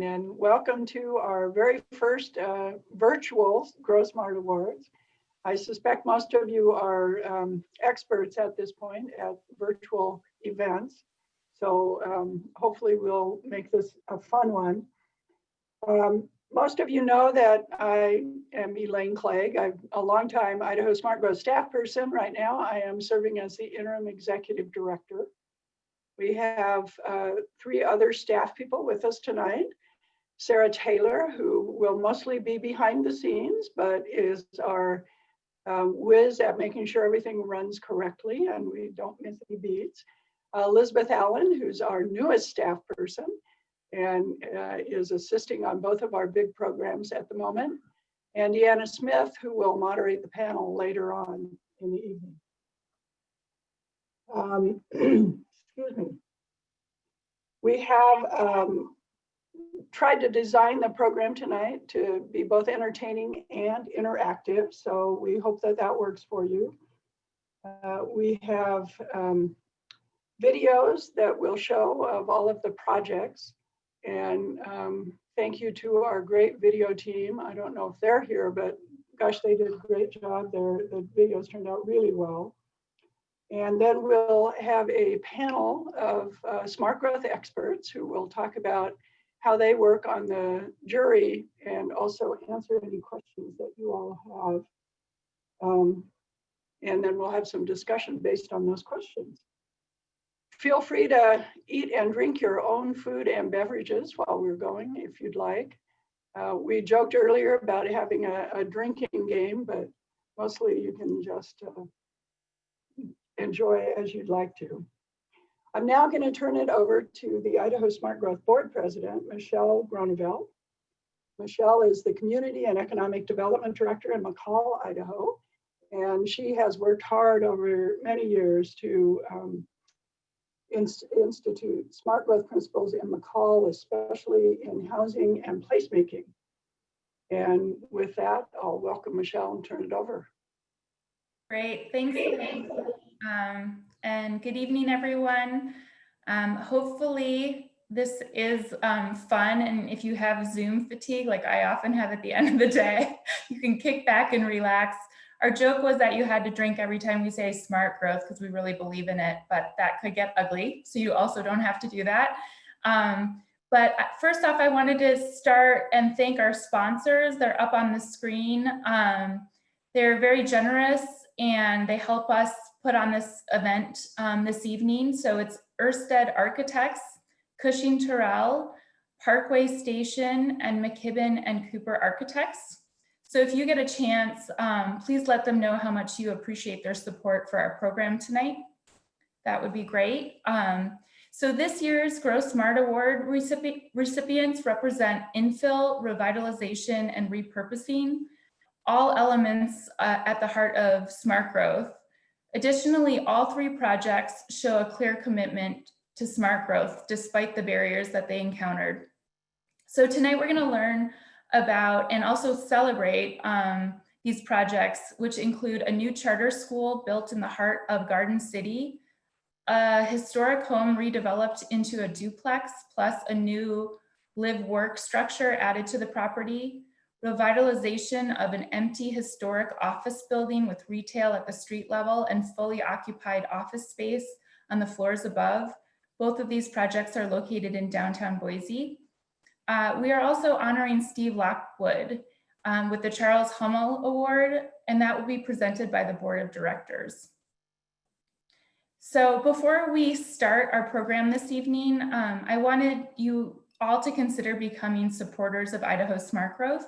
and welcome to our very first virtual Grow Smart Awards. I suspect most of you are experts at this point at virtual events, so hopefully we'll make this a fun one. Most of you know that I am Elaine Clegg. I'm a longtime Idaho Smart Growth staff person. Right now, I am serving as the interim executive director. We have 3 other staff people with us tonight. Sarah Taylor, who will mostly be behind the scenes, but is our whiz at making sure everything runs correctly and we don't miss any beats. Elizabeth Allen, who's our newest staff person and is assisting on both of our big programs at the moment. And Deanna Smith, who will moderate the panel later on in the evening. Excuse me. We have tried to design the program tonight to be both entertaining and interactive, so we hope that that works for you. We have videos that will show of all of the projects, and thank you to our great video team. I don't know if they're here, but gosh, they did a great job. The videos turned out really well. And then we'll have a panel of smart growth experts who will talk about how they work on the jury and also answer any questions that you all have. And then we'll have some discussion based on those questions. Feel free to eat and drink your own food and beverages while we're going, if you'd like. We joked earlier about having a drinking game, but mostly you can just enjoy as you'd like to. I'm now going to turn it over to the Idaho Smart Growth Board President, Michelle Graneville. Michelle is the Community and Economic Development Director in McCall, Idaho, and she has worked hard over many years to institute smart growth principles in McCall, especially in housing and placemaking. And with that, I'll welcome Michelle and turn it over. Great, thanks. And good evening, everyone. Hopefully this is fun, and if you have Zoom fatigue, like I often have at the end of the day, you can kick back and relax. Our joke was that you had to drink every time we say smart growth because we really believe in it, but that could get ugly, so you also don't have to do that. But first off, I wanted to start and thank our sponsors. They're up on the screen. They're very generous and they help us put on this event this evening. So it's Ørsted Architects, Cushing Terrell, Parkway Station, and McKibben and Cooper Architects. So if you get a chance, please let them know how much you appreciate their support for our program tonight. That would be great. So this year's Grow Smart Award recipients represent infill, revitalization, and repurposing, all elements at the heart of smart growth. Additionally, all 3 projects show a clear commitment to smart growth despite the barriers that they encountered. So tonight we're going to learn about and also celebrate these projects, which include a new charter school built in the heart of Garden City, a historic home redeveloped into a duplex, plus a new live-work structure added to the property, revitalization of an empty historic office building with retail at the street level and fully occupied office space on the floors above. Both of these projects are located in downtown Boise. We are also honoring Steve Lockwood with the Charles Hummel Award, and that will be presented by the Board of Directors. So before we start our program this evening, I wanted you all to consider becoming supporters of Idaho Smart Growth.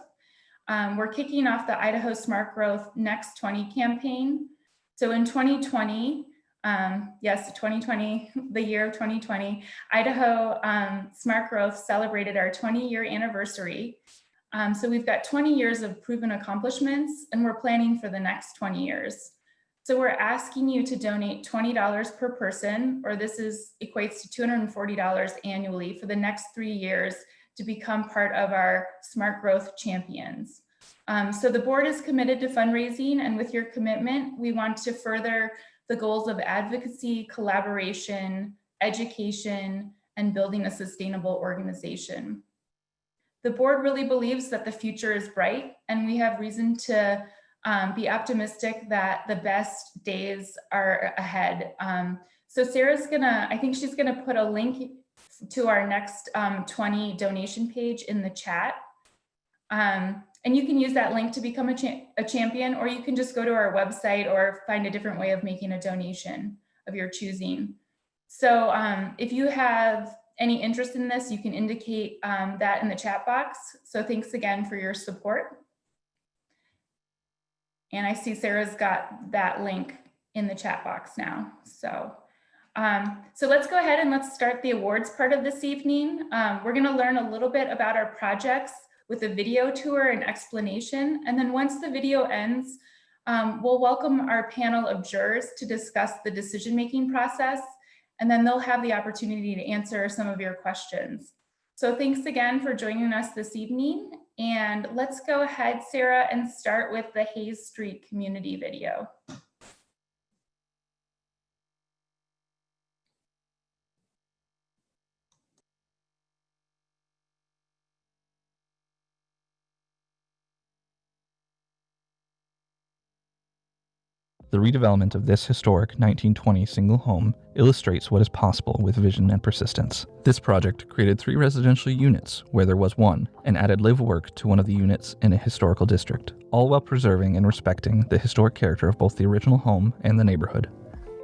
We're kicking off the Idaho Smart Growth Next 20 campaign. So in 2020, yes, 2020, the year of 2020, Idaho Smart Growth celebrated our 20-year anniversary. So we've got 20 years of proven accomplishments, and we're planning for the next 20 years. So we're asking you to donate $20 per person, or this equates to $240 annually for the next 3 years to become part of our Smart Growth Champions. So the board is committed to fundraising, and with your commitment, we want to further the goals of advocacy, collaboration, education, and building a sustainable organization. The board really believes that the future is bright, and we have reason to be optimistic that the best days are ahead. So Sarah's I think she's gonna put a link to our next 20 donation page in the chat. And you can use that link to become a champion, or you can just go to our website or find a different way of making a donation of your choosing. So if you have any interest in this, you can indicate that in the chat box. So thanks again for your support. And I see Sarah's got that link in the chat box now. So let's go ahead and let's start the awards part of this evening. We're gonna learn a little bit about our projects with a video tour and explanation. And then once the video ends, we'll welcome our panel of jurors to discuss the decision-making process, and then they'll have the opportunity to answer some of your questions. So thanks again for joining us this evening. And let's go ahead, Sarah, and start with the Haze Street community video. The redevelopment of this historic 1920 single home illustrates what is possible with vision and persistence. This project created 3 residential units where there was one, and added live-work to one of the units in a historical district, all while preserving and respecting the historic character of both the original home and the neighborhood.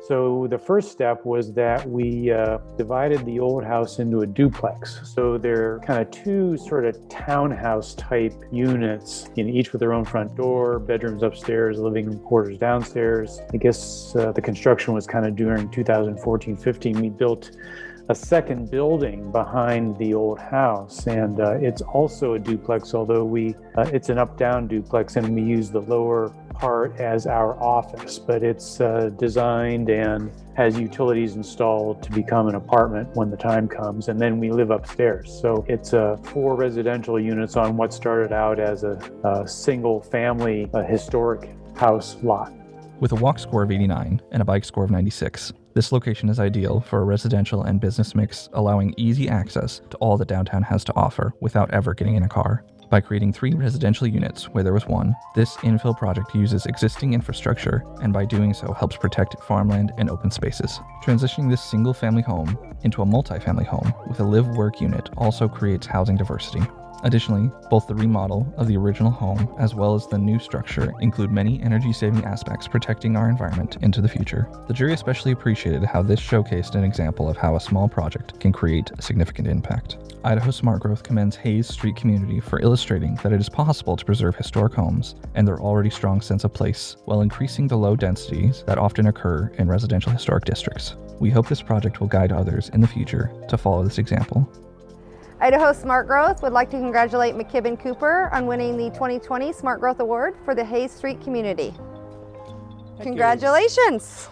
So the first step was that we divided the old house into a duplex. So they're kind of 2 sort of townhouse type units, each with their own front door, bedrooms upstairs, living room quarters downstairs. I guess the construction was kind of during 2014-15. We built a second building behind the old house, and it's also a duplex, although it's an up-down duplex, and we use the lower part as our office, but it's designed and has utilities installed to become an apartment when the time comes, and then we live upstairs. So it's 4 residential units on what started out as a single family historic house lot. With a walk score of 89 and a bike score of 96, this location is ideal for a residential and business mix, allowing easy access to all that downtown has to offer without ever getting in a car. By creating 3 residential units where there was one, this infill project uses existing infrastructure, and by doing so helps protect farmland and open spaces. Transitioning this single-family home into a multi-family home with a live-work unit also creates housing diversity. Additionally, both the remodel of the original home as well as the new structure include many energy-saving aspects protecting our environment into the future. The jury especially appreciated how this showcased an example of how a small project can create a significant impact. Idaho Smart Growth commends Haze Street community for illustrating that it is possible to preserve historic homes and their already strong sense of place while increasing the low densities that often occur in residential historic districts. We hope this project will guide others in the future to follow this example. Idaho Smart Growth would like to congratulate McKibben Cooper on winning the 2020 Smart Growth Award for the Haze Street community. Congratulations!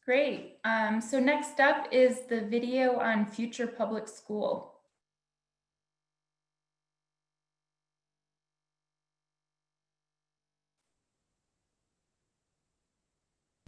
Great. So next up is the video on future public school.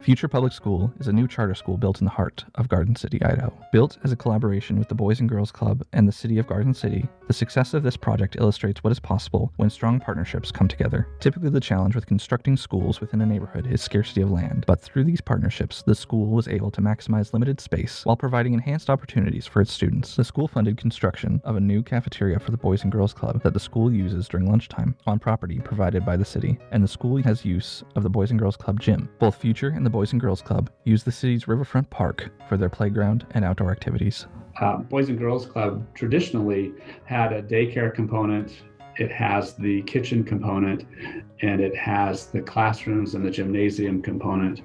Future Public School is a new charter school built in the heart of Garden City, Idaho. Built as a collaboration with the Boys and Girls Club and the City of Garden City, the success of this project illustrates what is possible when strong partnerships come together. Typically, the challenge with constructing schools within a neighborhood is scarcity of land, but through these partnerships, the school was able to maximize limited space while providing enhanced opportunities for its students. The school funded construction of a new cafeteria for the Boys and Girls Club that the school uses during lunchtime on property provided by the city, and the school has use of the Boys and Girls Club gym. Both Future and the Boys and Girls Club use the city's riverfront park for their playground and outdoor activities. Boys and Girls Club traditionally had a daycare component, it has the kitchen component, and it has the classrooms and the gymnasium component.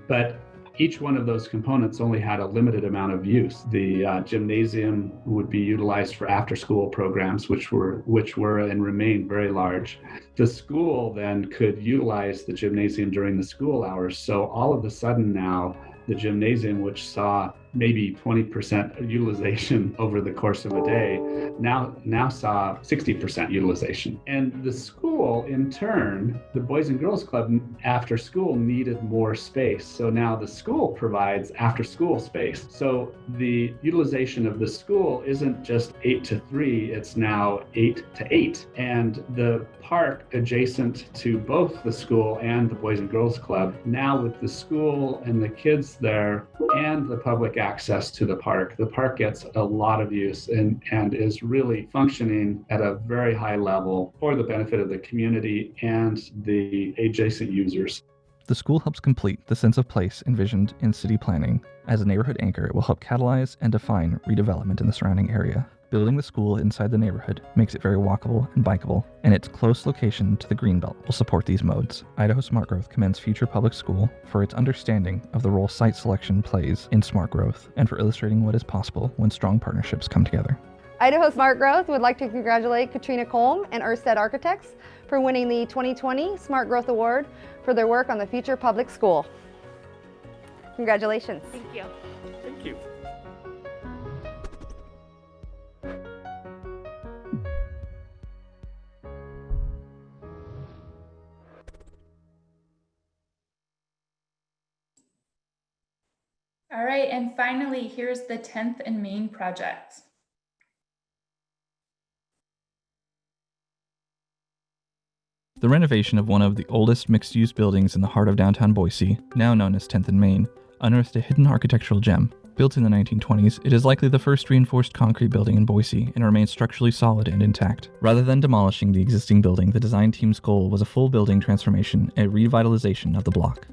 But each one of those components only had a limited amount of use. The gymnasium would be utilized for after-school programs, which were and remain very large. The school then could utilize the gymnasium during the school hours. So all of a sudden now, the gymnasium, which saw maybe 20% utilization over the course of a day, now saw 60% utilization. And the school, in turn, the Boys and Girls Club after school needed more space. So now the school provides after school space. So the utilization of the school isn't just 8 to 3, it's now 8 to 8. And the park adjacent to both the school and the Boys and Girls Club, now with the school and the kids there and the public access to the park gets a lot of use and is really functioning at a very high level for the benefit of the community and the adjacent users. The school helps complete the sense of place envisioned in city planning. As a neighborhood anchor, it will help catalyze and define redevelopment in the surrounding area. Building the school inside the neighborhood makes it very walkable and bikeable, and its close location to the Greenbelt will support these modes. Idaho Smart Growth commends Future Public School for its understanding of the role site selection plays in smart growth and for illustrating what is possible when strong partnerships come together. Idaho Smart Growth would like to congratulate Katrina Colm and Ørsted Architects for winning the 2020 Smart Growth Award for their work on the Future Public School. Congratulations. Thank you. Thank you. All right, and finally, here's the 10th and Main project. The renovation of one of the oldest mixed-use buildings in the heart of downtown Boise, now known as 10th and Main, unearthed a hidden architectural gem. Built in the 1920s, it is likely the first reinforced concrete building in Boise and remains structurally solid and intact. Rather than demolishing the existing building, the design team's goal was a full building transformation and revitalization of the block.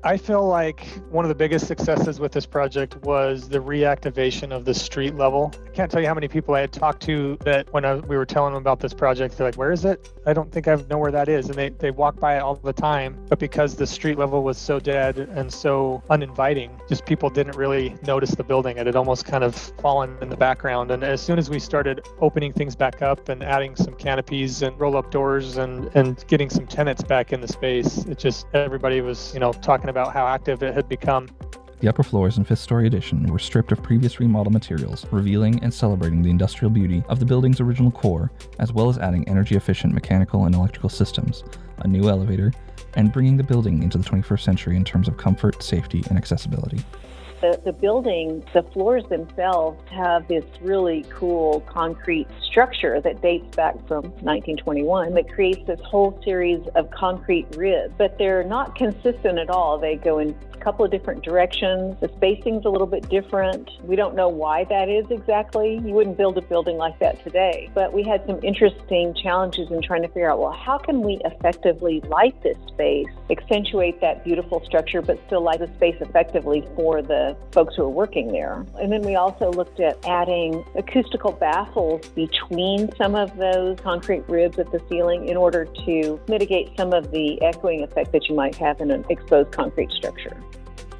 I feel like one of the biggest successes with this project was the reactivation of the street level. I can't tell you how many people I had talked to that when we were telling them about this project, they're like, where is it? I don't think I know where that is. And they walk by it all the time. But because the street level was so dead and so uninviting, just people didn't really notice the building. It had almost kind of fallen in the background. And as soon as we started opening things back up and adding some canopies and roll-up doors and getting some tenants back in the space, it just, everybody was, talking about how active it had become. The upper floors in 5th Story Addition were stripped of previous remodel materials, revealing and celebrating the industrial beauty of the building's original core, as well as adding energy-efficient mechanical and electrical systems, a new elevator, and bringing the building into the 21st century in terms of comfort, safety, and accessibility. The building, the floors themselves have this really cool concrete structure that dates back from 1921 that creates this whole series of concrete ribs, but they're not consistent at all. They go in a couple of different directions. The spacing's a little bit different. We don't know why that is exactly. You wouldn't build a building like that today, but we had some interesting challenges in trying to figure out, well, how can we effectively light this space, accentuate that beautiful structure, but still light the space effectively for the folks who are working there. And then we also looked at adding acoustical baffles between some of those concrete ribs at the ceiling in order to mitigate some of the echoing effect that you might have in an exposed concrete structure.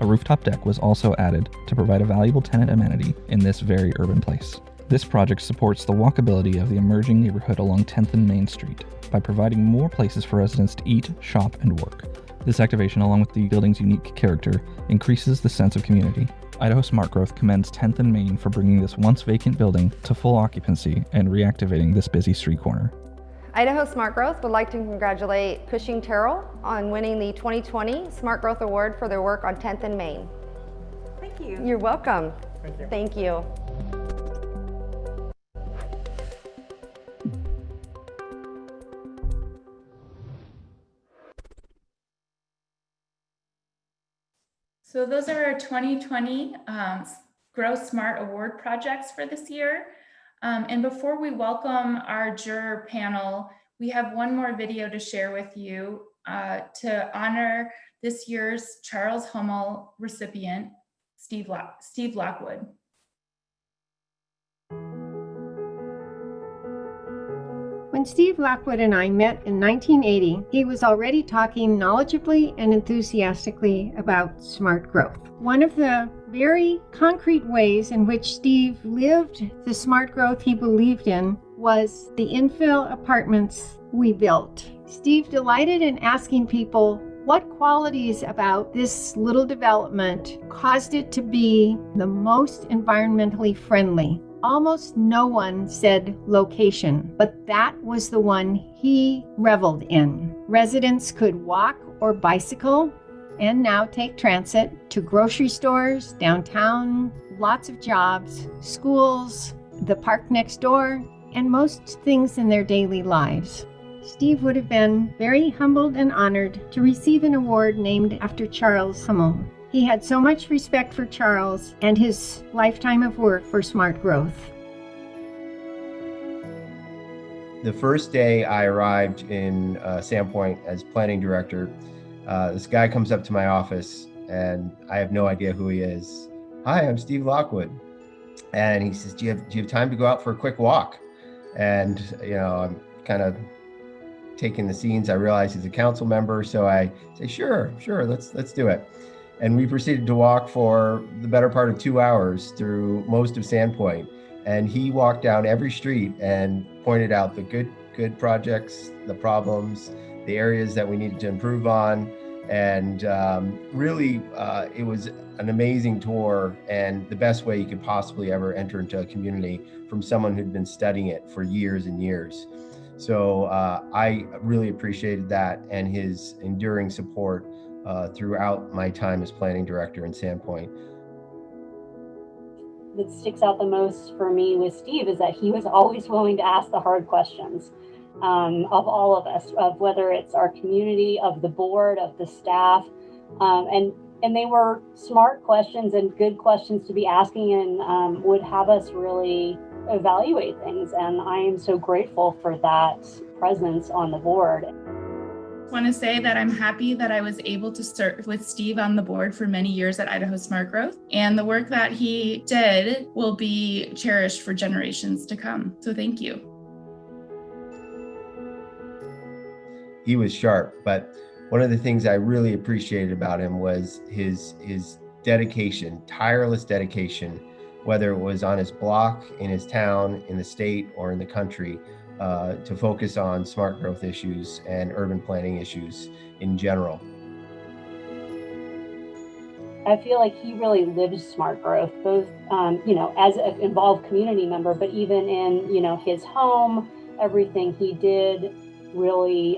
A rooftop deck was also added to provide a valuable tenant amenity in this very urban place. This project supports the walkability of the emerging neighborhood along 10th and Main Street by providing more places for residents to eat, shop, and work. This activation, along with the building's unique character, increases the sense of community. Idaho Smart Growth commends 10th and Main for bringing this once vacant building to full occupancy and reactivating this busy street corner. Idaho Smart Growth would like to congratulate Cushing Terrell on winning the 2020 Smart Growth Award for their work on 10th and Main. Thank you. You're welcome. Thank you. Thank you. So those are our 2020 Grow Smart Award projects for this year. And before we welcome our juror panel, we have one more video to share with you to honor this year's Charles Hummel recipient, Steve Lockwood. When Steve Lockwood and I met in 1980, he was already talking knowledgeably and enthusiastically about smart growth. One of the very concrete ways in which Steve lived the smart growth he believed in was the infill apartments we built. Steve delighted in asking people What qualities about this little development caused it to be the most environmentally friendly? Almost no one said location, but that was the one he reveled in. Residents could walk or bicycle and now take transit to grocery stores, downtown, lots of jobs, schools, the park next door, and most things in their daily lives. Steve would have been very humbled and honored to receive an award named after Charles Hummel. He had so much respect for Charles and his lifetime of work for smart growth. The first day I arrived in Sandpoint as planning director, this guy comes up to my office and I have no idea who he is. Hi, I'm Steve Lockwood. And he says, do you have time to go out for a quick walk? And, I'm kind of taking the scenes. I realize he's a council member. So I say, sure, let's do it. And we proceeded to walk for the better part of 2 hours through most of Sandpoint. And he walked down every street and pointed out the good projects, the problems, the areas that we needed to improve on. And really, it was an amazing tour and the best way you could possibly ever enter into a community from someone who'd been studying it for years and years. So I really appreciated that and his enduring support throughout my time as planning director in Sandpoint. That sticks out the most for me with Steve is that he was always willing to ask the hard questions of all of us, of whether it's our community, of the board, of the staff, and they were smart questions and good questions to be asking, and would have us really evaluate things. And I am so grateful for that presence on the board. I want to say that I'm happy that I was able to serve with Steve on the board for many years at Idaho Smart Growth, and the work that he did will be cherished for generations to come. So thank you. He was sharp, but one of the things I really appreciated about him was his dedication, tireless dedication, whether it was on his block, in his town, in the state, or in the country, to focus on smart growth issues and urban planning issues in general. I feel like he really lived smart growth, both, as an involved community member, but even in, his home, everything he did really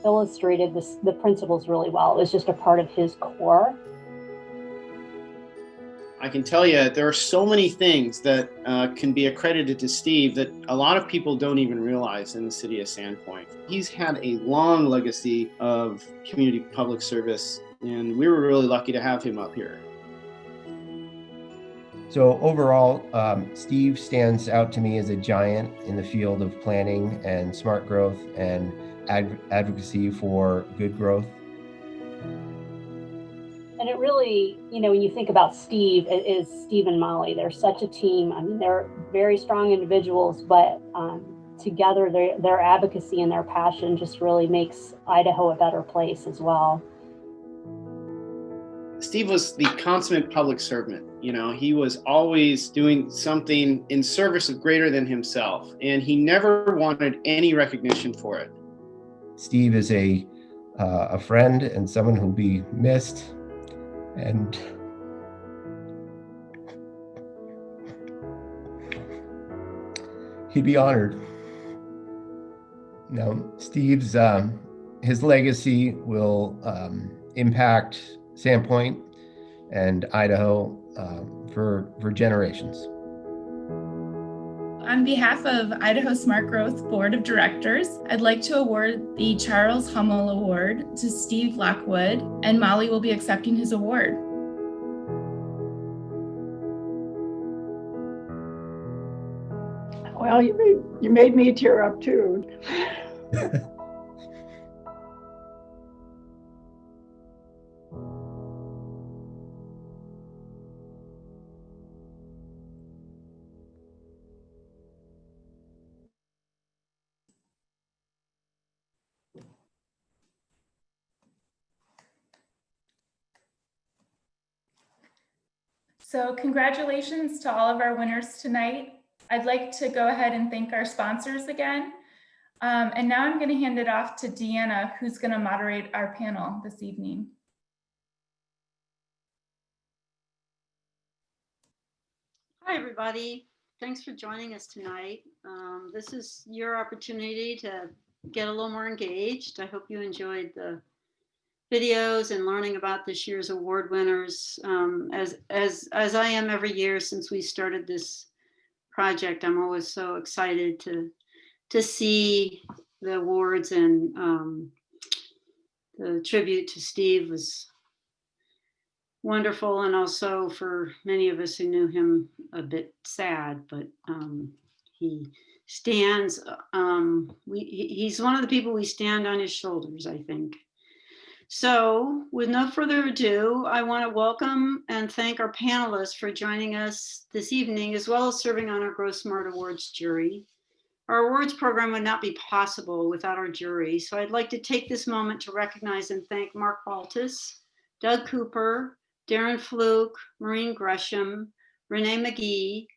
illustrated the principles really well. It was just a part of his core. I can tell you there are so many things that can be accredited to Steve that a lot of people don't even realize in the city of Sandpoint. He's had a long legacy of community public service, and we were really lucky to have him up here. So overall, Steve stands out to me as a giant in the field of planning and smart growth and advocacy for good growth. And it really, when you think about Steve, it is Steve and Molly. They're such a team. I mean, they're very strong individuals, but together their advocacy and their passion just really makes Idaho a better place as well. Steve was the consummate public servant. He was always doing something in service of greater than himself, and he never wanted any recognition for it. Steve is a friend and someone who'll be missed, and he'd be honored. Now, Steve's his legacy will impact Sandpoint and Idaho for generations. On behalf of Idaho Smart Growth Board of Directors, I'd like to award the Charles Hummel Award to Steve Lockwood, and Molly will be accepting his award. Well, you made me tear up too. So congratulations to all of our winners tonight. I'd like to go ahead and thank our sponsors again. And now I'm going to hand it off to Deanna, who's going to moderate our panel this evening. Hi, everybody. Thanks for joining us tonight. This is your opportunity to get a little more engaged. I hope you enjoyed the videos and learning about this year's award winners. As I am every year since we started this project, I'm always so excited to see the awards, and the tribute to Steve was wonderful, and also for many of us who knew him, a bit sad, but he stands, he's one of the people we stand on his shoulders, I think. So with no further ado, I want to welcome and thank our panelists for joining us this evening, as well as serving on our Grow Smart Awards jury. Our awards program would not be possible without our jury, so I'd like to take this moment to recognize and thank Mark Baltus, Doug Cooper, Darren Fluke, Maureen Gresham, Renee McGee,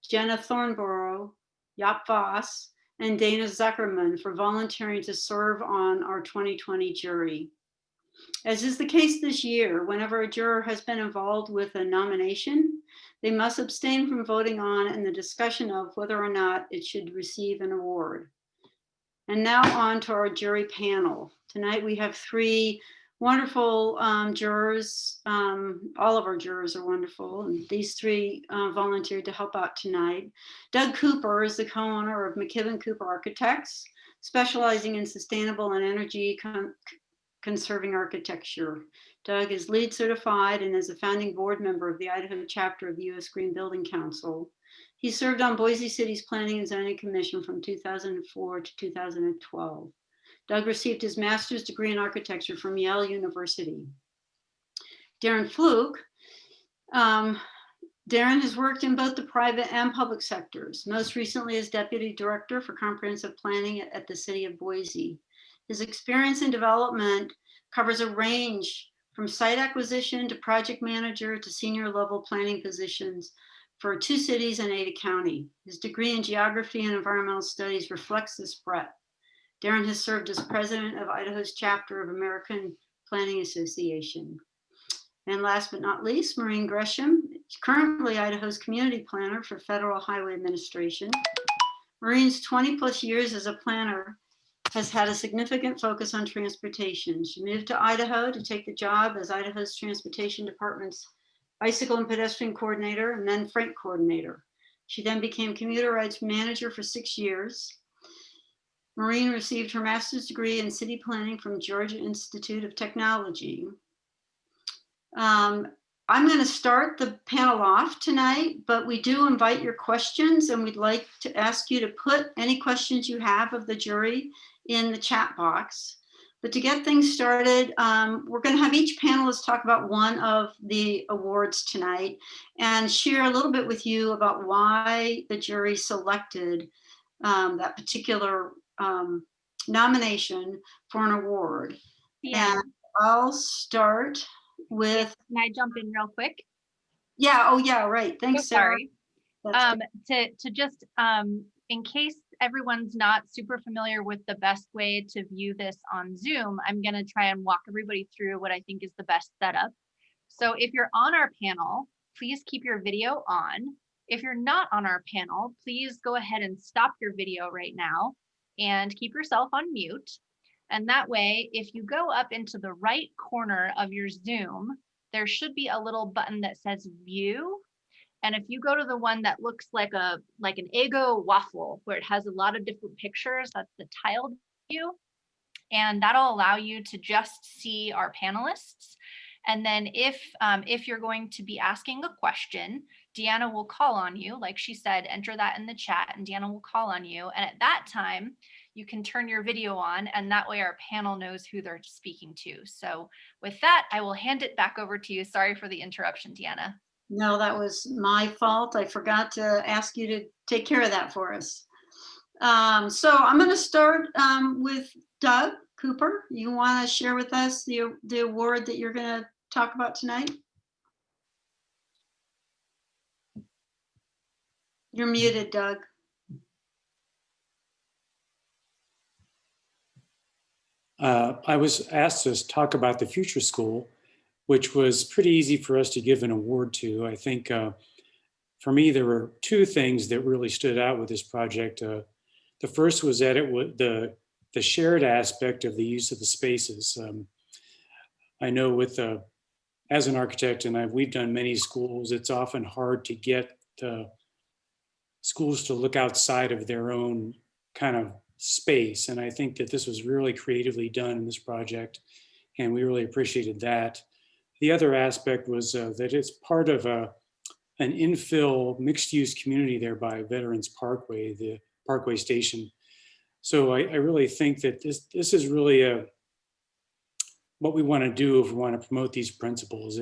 Jenna Thornborough, Jaap Voss, and Dana Zuckerman for volunteering to serve on our 2020 jury. As is the case this year, whenever a juror has been involved with a nomination, they must abstain from voting on and the discussion of whether or not it should receive an award. And now on to our jury panel. Tonight we have three wonderful jurors. All of our jurors are wonderful, and these three volunteered to help out tonight. Doug Cooper is the co-owner of McKibben Cooper Architects, specializing in sustainable and energy conserving architecture. Doug is LEED certified and is a founding board member of the Idaho chapter of the U.S. Green Building Council. He served on Boise City's Planning and Zoning Commission from 2004 to 2012. Doug received his master's degree in architecture from Yale University. Darren Fluke. Darren has worked in both the private and public sectors, most recently as Deputy Director for Comprehensive Planning at the City of Boise. His experience in development covers a range from site acquisition to project manager to senior level planning positions for 2 cities and Ada County. His degree in geography and environmental studies reflects this breadth. Darren has served as president of Idaho's chapter of American Planning Association. And last but not least, Maureen Gresham, currently Idaho's community planner for Federal Highway Administration. Maureen's 20+ years as a planner has had a significant focus on transportation. She moved to Idaho to take the job as Idaho's Transportation Department's bicycle and pedestrian coordinator and then freight coordinator. She then became commuter rights manager for 6 years. Maureen received her master's degree in city planning from Georgia Institute of Technology. I'm going to start the panel off tonight, but we do invite your questions, and we'd like to ask you to put any questions you have of the jury in the chat box. But to get things started, we're going to have each panelist talk about one of the awards tonight and share a little bit with you about why the jury selected that particular nomination for an award. Yeah. And I'll start with. Can I jump in real quick? Yeah. Oh, yeah. Right. Thanks, Sarah. Sorry. To just in case everyone's not super familiar with the best way to view this on Zoom, I'm going to try and walk everybody through what I think is the best setup. So if you're on our panel, please keep your video on. If you're not on our panel, please go ahead and stop your video right now and keep yourself on mute. And that way, if you go up into the right corner of your Zoom, there should be a little button that says view. And if you go to the one that looks like an Eggo waffle, where it has a lot of different pictures, that's the tiled view. And that'll allow you to just see our panelists. And then if you're going to be asking a question, Deanna will call on you. Like she said, enter that in the chat and Deanna will call on you. And at that time, you can turn your video on, and that way our panel knows who they're speaking to. So with that, I will hand it back over to you. Sorry for the interruption, Deanna. No, that was my fault. I forgot to ask you to take care of that for us. So I'm going to start with Doug Cooper. You want to share with us the award that you're going to talk about tonight? You're muted, Doug. I was asked to talk about the future school, which was pretty easy for us to give an award to. I think for me, there were two things that really stood out with this project. The first was that it was the shared aspect of the use of the spaces. I know with as an architect, and we've done many schools, it's often hard to get schools to look outside of their own kind of space. And I think that this was really creatively done in this project, and we really appreciated that. The other aspect was that it's part of an infill mixed-use community there by Veterans Parkway, the Parkway Station. So I really think that this is really what we want to do if we want to promote these principles.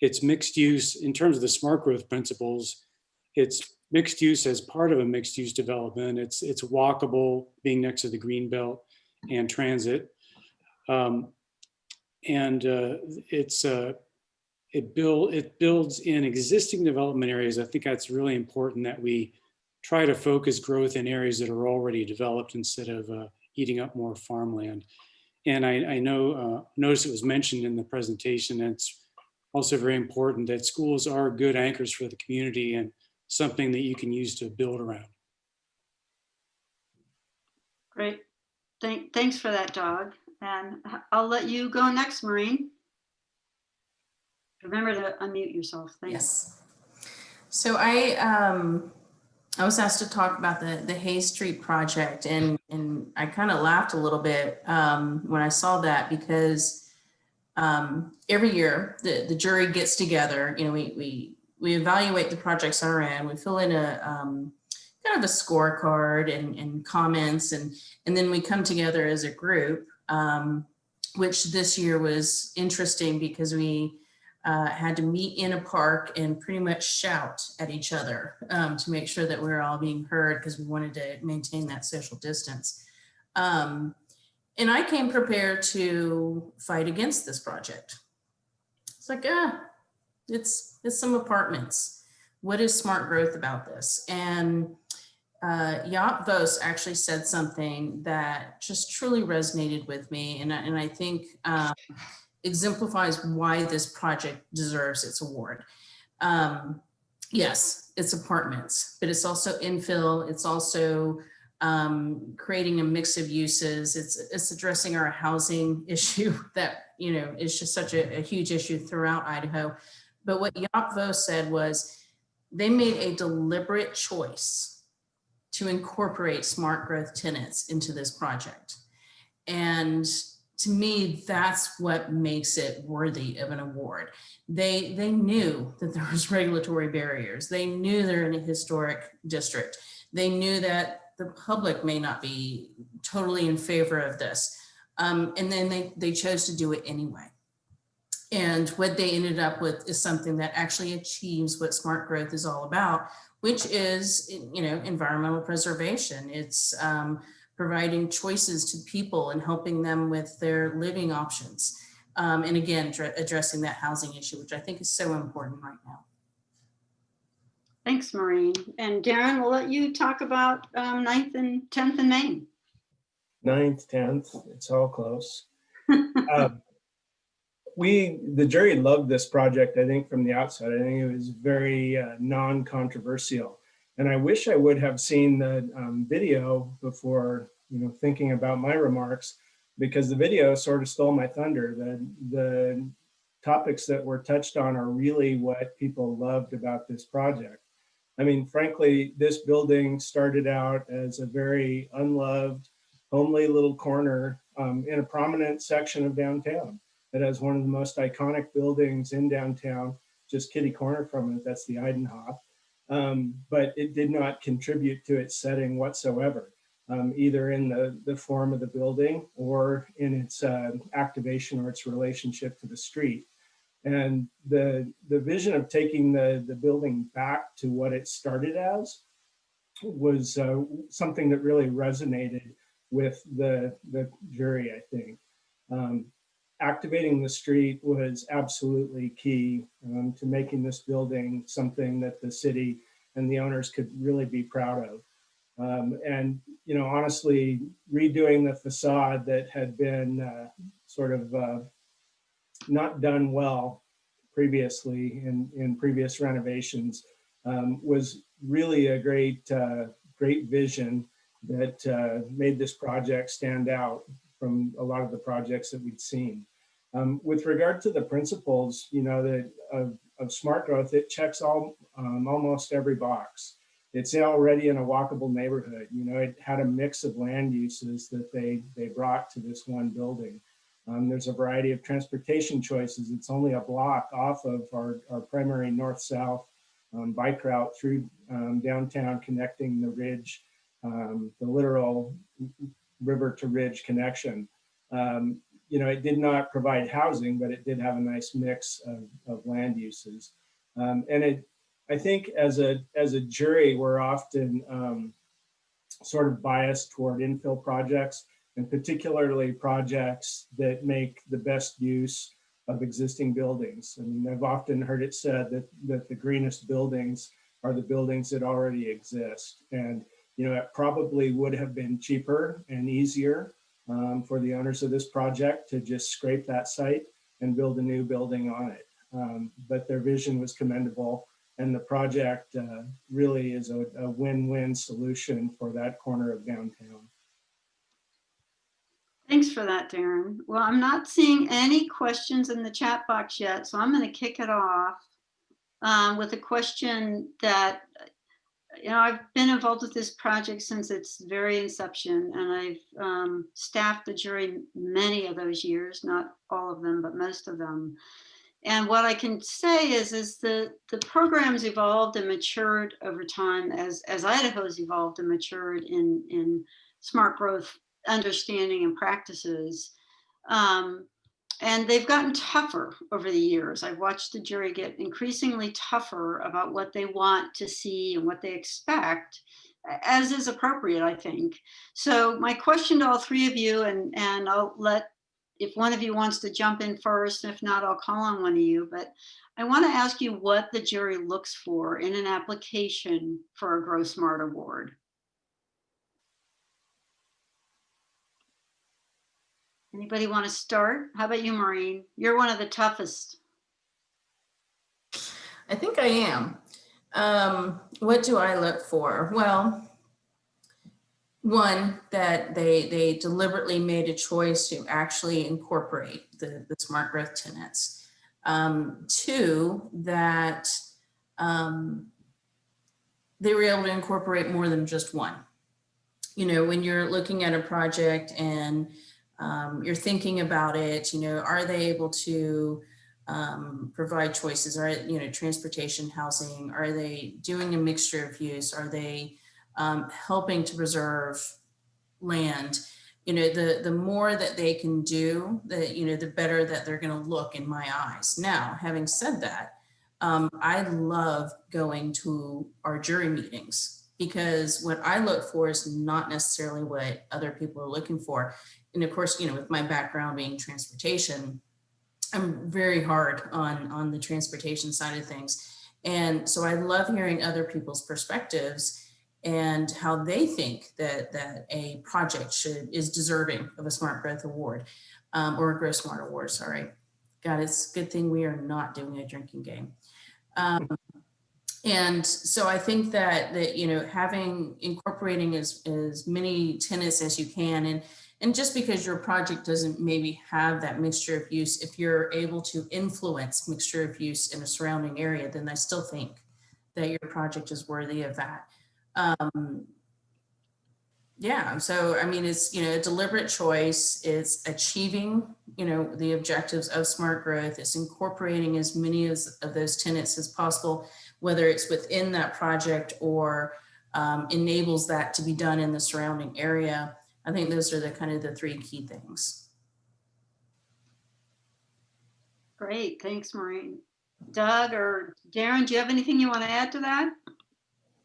It's mixed use in terms of the smart growth principles. It's mixed use as part of a mixed use development. It's walkable, being next to the green belt and transit, and it builds in existing development areas. I think that's really important that we try to focus growth in areas that are already developed instead of eating up more farmland. And I noticed it was mentioned in the presentation. It's also very important that schools are good anchors for the community and something that you can use to build around. Great. Thanks for that, Doug. And I'll let you go next, Maureen. Remember to unmute yourself. Thanks. Yes. So I was asked to talk about the Haze Street project, and I kind of laughed a little bit when I saw that, because every year the jury gets together. You know, we evaluate the projects on our end. We fill in a kind of a scorecard and comments, and then we come together as a group, which this year was interesting because we had to meet in a park and pretty much shout at each other to make sure that we were all being heard, because we wanted to maintain that social distance. And I came prepared to fight against this project. It's like, it's some apartments. What is smart growth about this? And Jaap Vos actually said something that just truly resonated with me, and I think exemplifies why this project deserves its award. Yes, it's apartments, but it's also infill. It's also creating a mix of uses. It's addressing our housing issue that, you know, is just such a huge issue throughout Idaho. But what Jaap Vos said was they made a deliberate choice to incorporate smart growth tenants into this project. And to me, that's what makes it worthy of an award. They knew that there was regulatory barriers. They knew they're in a historic district. They knew that the public may not be totally in favor of this. And then they chose to do it anyway. And what they ended up with is something that actually achieves what smart growth is all about, which is, you know, environmental preservation. It's providing choices to people and helping them with their living options. And again, addressing that housing issue, which I think is so important right now. Thanks, Maureen. And Darren, we'll let you talk about 9th and 10th and Main. 9th, 10th, it's all close. The jury loved this project, I think, from the outset. I think it was very non-controversial. And I wish I would have seen the video before, you know, thinking about my remarks, because the video sort of stole my thunder. The topics that were touched on are really what people loved about this project. I mean, frankly, this building started out as a very unloved, homely little corner in a prominent section of downtown. It has one of the most iconic buildings in downtown, just kitty corner from it. That's the Idaho. But it did not contribute to its setting whatsoever, either in the form of the building or in its activation or its relationship to the street. And the vision of taking the building back to what it started as was something that really resonated with the jury, I think. Activating the street was absolutely key to making this building something that the city and the owners could really be proud of. And, you know, honestly, redoing the facade that had been sort of not done well previously in previous renovations was really a great vision that made this project stand out from a lot of the projects that we'd seen. With regard to the principles, you know, of smart growth, it checks almost every box. It's already in a walkable neighborhood. You know, it had a mix of land uses that they brought to this one building. There's a variety of transportation choices. It's only a block off of our primary north-south bike route through downtown, connecting the ridge, the literal river to ridge connection. You know, it did not provide housing, but it did have a nice mix of land uses. And I think as a jury, we're often sort of biased toward infill projects, and particularly projects that make the best use of existing buildings. I mean, I've often heard it said that the greenest buildings are the buildings that already exist. And, you know, it probably would have been cheaper and easier for the owners of this project to just scrape that site and build a new building on it. But their vision was commendable, and the project really is a win-win solution for that corner of downtown. Thanks for that, Darren. Well, I'm not seeing any questions in the chat box yet, so I'm going to kick it off with a question that, you know, I've been involved with this project since its very inception, and I've staffed the jury many of those years, not all of them, but most of them. And what I can say is the program's evolved and matured over time as Idaho's evolved and matured in smart growth understanding and practices. And they've gotten tougher over the years. I've watched the jury get increasingly tougher about what they want to see and what they expect, as is appropriate, I think. So my question to all three of you, and I'll let, if one of you wants to jump in first, if not, I'll call on one of you, but I want to ask you what the jury looks for in an application for a Grow Smart Award. Anybody want to start? How about you, Maureen? You're one of the toughest. I think I am. What do I look for? Well, one, that they deliberately made a choice to actually incorporate the smart growth tenets. Two, that they were able to incorporate more than just one. You know, when you're looking at a project and you're thinking about it, you know, are they able to provide choices? Are, you know, transportation, housing? Are they doing a mixture of use? Are they helping to preserve land? You know, the more that they can do, you know, the better that they're going to look in my eyes. Now, having said that, I love going to our jury meetings, because what I look for is not necessarily what other people are looking for. And of course, you know, with my background being transportation, I'm very hard on the transportation side of things. And so I love hearing other people's perspectives and how they think that a project is deserving of a Smart Growth Award, or a Grow Smart Award, sorry. God, it's a good thing we are not doing a drinking game. And so I think that you know, incorporating as many tenets as you can, and just because your project doesn't maybe have that mixture of use, if you're able to influence mixture of use in a surrounding area, then I still think that your project is worthy of that. Yeah, so I mean, it's, you know, a deliberate choice. It's achieving, you know, the objectives of smart growth. It's incorporating as many of those tenets as possible, whether it's within that project or enables that to be done in the surrounding area. I think those are the kind of the three key things. Great, thanks, Maureen. Doug or Darren, do you have anything you want to add to that?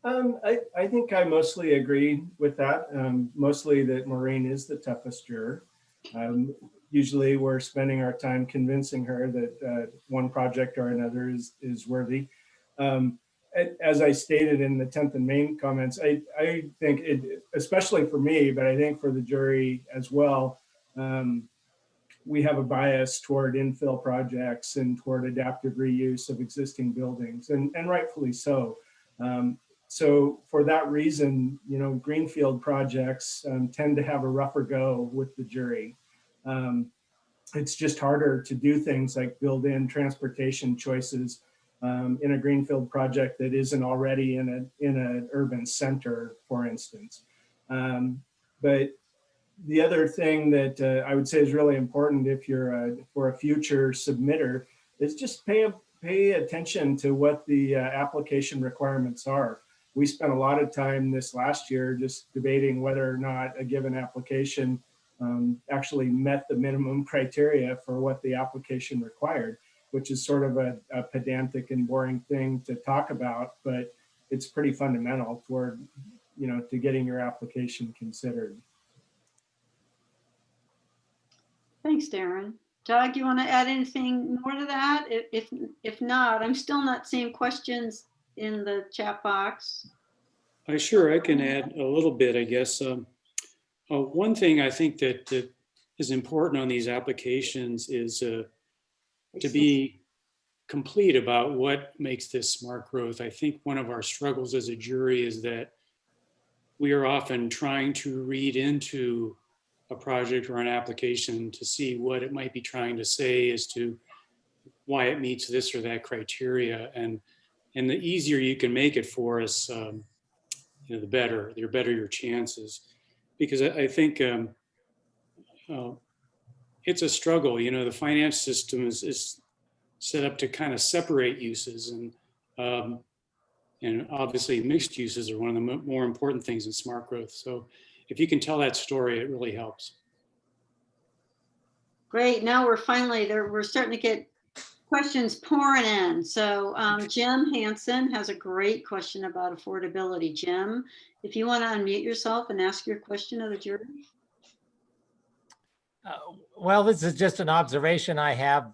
I think I mostly agree with that. Mostly that Maureen is the toughest juror. Usually we're spending our time convincing her that one project or another is worthy. as I stated in the 10th and Main comments, I think it, especially for me, but I think for the jury as well, we have a bias toward infill projects and toward adaptive reuse of existing buildings, and rightfully so. So for that reason, you know, greenfield projects tend to have a rougher go with the jury. It's just harder to do things like build in transportation choices in a greenfield project that isn't already in an urban center, for instance. But the other thing that I would say is really important if you're for a future submitter is just pay attention to what the application requirements are. We spent a lot of time this last year just debating whether or not a given application actually met the minimum criteria for what the application required, which is sort of a pedantic and boring thing to talk about, but it's pretty fundamental toward, you know, to getting your application considered. Thanks, Darren. Doug, you want to add anything more to that? If not, I'm still not seeing questions in the chat box. I can add a little bit, I guess. One thing I think that is important on these applications is to be complete about what makes this smart growth. I think one of our struggles as a jury is that we are often trying to read into a project or an application to see what it might be trying to say as to why it meets this or that criteria. And the easier you can make it for us, you know, the better your chances. Because I think it's a struggle. You know, the finance system is set up to kind of separate uses, and obviously mixed uses are one of the more important things in smart growth. So if you can tell that story, it really helps. Great. Now we're finally there. We're starting to get questions pouring in. So Jim Hansen has a great question about affordability. Jim, if you want to unmute yourself and ask your question of the jury. Well, this is just an observation I have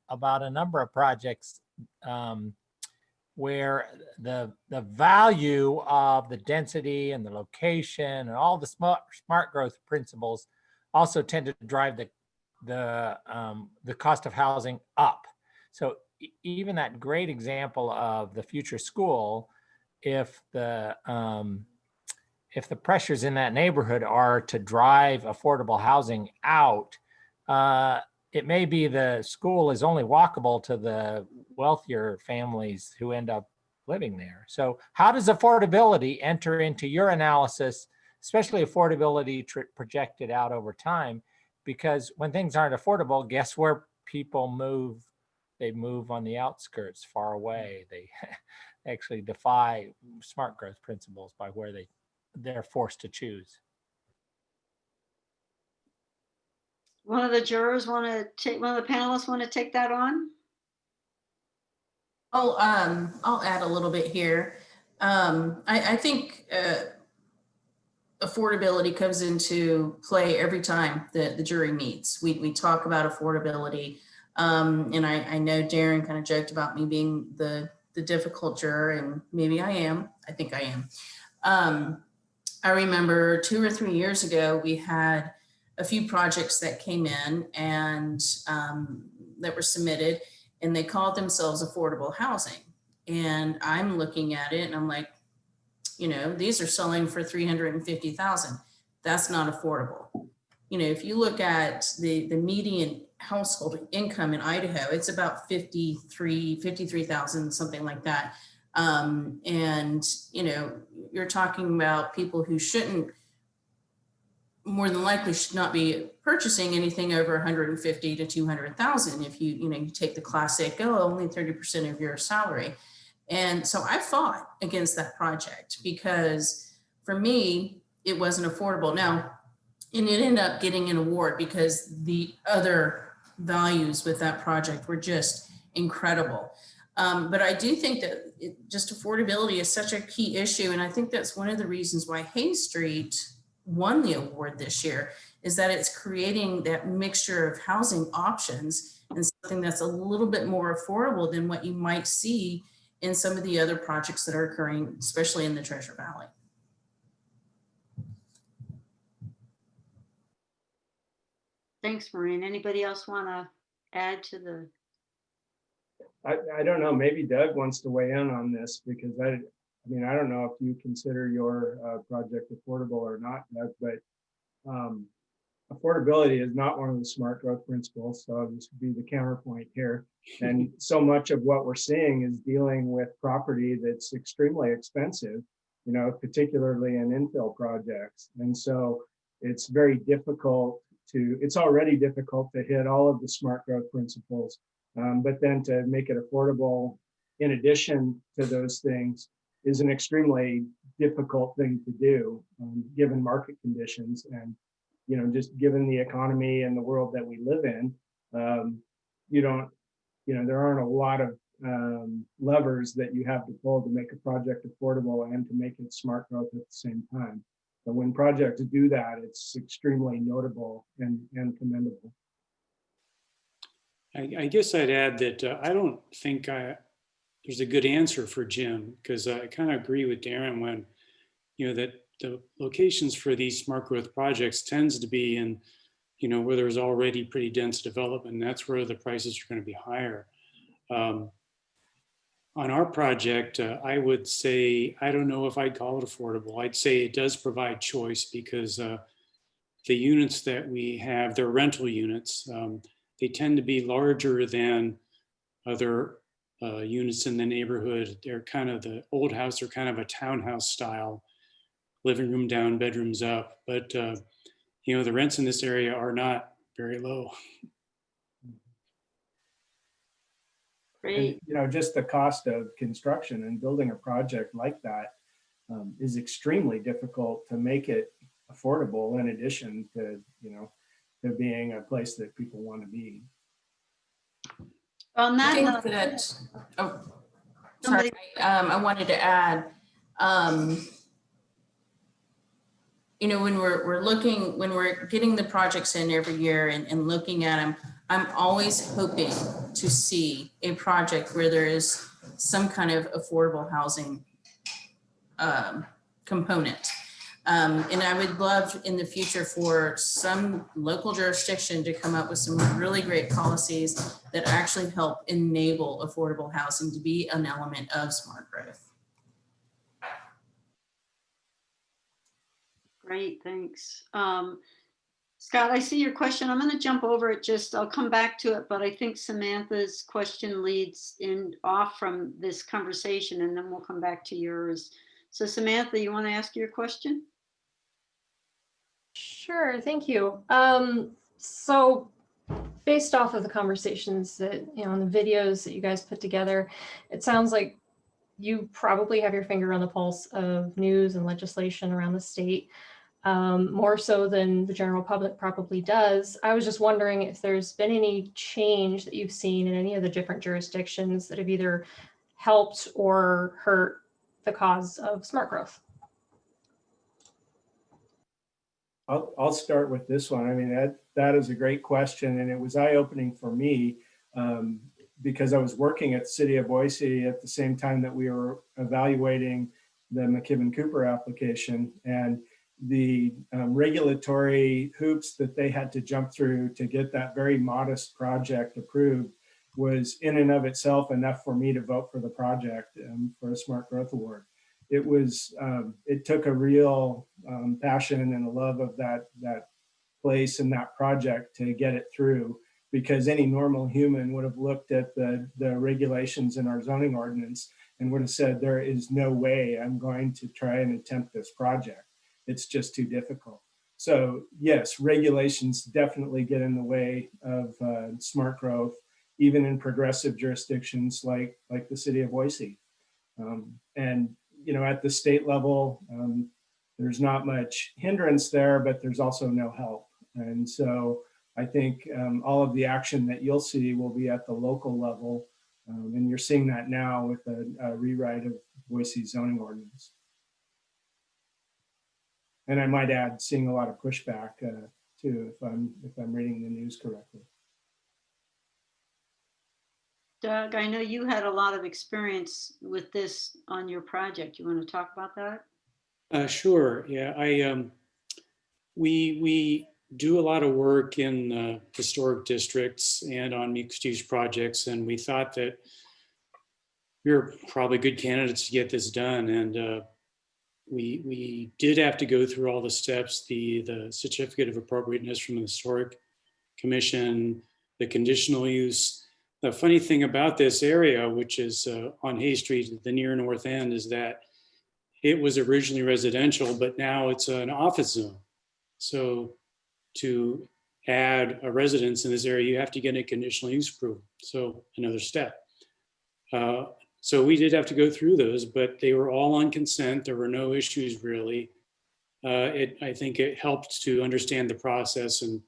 about a number of projects where the value of the density and the location and all the smart growth principles also tend to drive the cost of housing up. So even that great example of the future school, if the pressures in that neighborhood are to drive affordable housing out, it may be the school is only walkable to the wealthier families who end up living there. So how does affordability enter into your analysis, especially affordability projected out over time? Because when things aren't affordable, guess where people move? They move on the outskirts, far away. They actually defy smart growth principles by where they're forced to choose. One of the jurors want to take, one of the panelists want to take that on? I'll add a little bit here. I think affordability comes into play every time the jury meets. We talk about affordability. And I know Darren kind of joked about me being the difficult juror, and maybe I am. I think I am. I remember 2 or 3 years ago, we had a few projects that came in and that were submitted, and they called themselves affordable housing. And I'm looking at it and I'm like, you know, these are selling for $350,000. That's not affordable. You know, if you look at the median household income in Idaho, it's about 53,000, something like that. And, you know, you're talking about people who shouldn't, more than likely should not be purchasing anything over 150 to 200,000. If you take the classic, only 30% of your salary. And so I fought against that project because for me, it wasn't affordable. Now, and it ended up getting an award because the other values with that project were just incredible. But I do think that just affordability is such a key issue. And I think that's one of the reasons why Haze Street won the award this year, is that it's creating that mixture of housing options and something that's a little bit more affordable than what you might see in some of the other projects that are occurring, especially in the Treasure Valley. Thanks, Maureen. Anybody else want to add to the? I don't know, maybe Doug wants to weigh in on this, because I mean, I don't know if you consider your project affordable or not, Doug, but affordability is not one of the smart growth principles. So this would be the counterpoint here. And so much of what we're seeing is dealing with property that's extremely expensive, you know, particularly in infill projects. And so it's very difficult it's already difficult to hit all of the smart growth principles, but then to make it affordable in addition to those things is an extremely difficult thing to do, given market conditions and, you know, just given the economy and the world that we live in. There aren't a lot of levers that you have to pull to make a project affordable and to make it smart growth at the same time. But when projects do that, it's extremely notable and commendable. I guess I'd add that I don't think there's a good answer for Jim, because I kind of agree with Darren when, you know, that the locations for these smart growth projects tends to be in, you know, where there's already pretty dense development. And that's where the prices are going to be higher. On our project, I would say, I don't know if I'd call it affordable. I'd say it does provide choice, because the units that we have, they're rental units. They tend to be larger than other units in the neighborhood. They're kind of, the old house, they're kind of a townhouse style, living room down, bedrooms up. But, you know, the rents in this area are not very low. And, you know, just the cost of construction and building a project like that is extremely difficult to make it affordable, in addition to, you know, to being a place that people want to be. On that note, sorry, I wanted to add, you know, when we're getting the projects in every year and looking at them, I'm always hoping to see a project where there is some kind of affordable housing component. And I would love in the future for some local jurisdiction to come up with some really great policies that actually help enable affordable housing to be an element of smart growth. Great, thanks. Scott, I see your question. I'm going to jump over it. I'll come back to it, but I think Samantha's question leads off from this conversation, and then we'll come back to yours. So Samantha, you want to ask your question? Sure, thank you. So based off of the conversations that, you know, and the videos that you guys put together, it sounds like you probably have your finger on the pulse of news and legislation around the state. More so than the general public probably does. I was just wondering if there's been any change that you've seen in any of the different jurisdictions that have either helped or hurt the cause of smart growth. I'll start with this one. I mean, that is a great question, and it was eye-opening for me because I was working at the city of Boise at the same time that we were evaluating the McKibben-Cooper application, and the regulatory hoops that they had to jump through to get that very modest project approved was in and of itself enough for me to vote for the project for a Smart Growth Award. It took a real passion and a love of that place and that project to get it through, because any normal human would have looked at the regulations in our zoning ordinance and would have said, there is no way I'm going to try and attempt this project. It's just too difficult. So yes, regulations definitely get in the way of smart growth, even in progressive jurisdictions like the city of Boise. And you know, at the state level, there's not much hindrance there, but there's also no help. And so I think all of the action that you'll see will be at the local level. And you're seeing that now with a rewrite of Boise zoning ordinance. And I might add, seeing a lot of pushback too, if I'm reading the news correctly. Doug, I know you had a lot of experience with this on your project. You want to talk about that? Sure. Yeah, we do a lot of work in historic districts and on mixed-use projects, and we thought that we were probably good candidates to get this done. And we did have to go through all the steps: the certificate of appropriateness from the Historic Commission, the conditional use. The funny thing about this area, which is on Haze Street at the near north end, is that it was originally residential, but now it's an office zone. So to add a residence in this area, you have to get a conditional use approval. So another step. So we did have to go through those, but they were all on consent. There were no issues really. I think it helped to understand the process and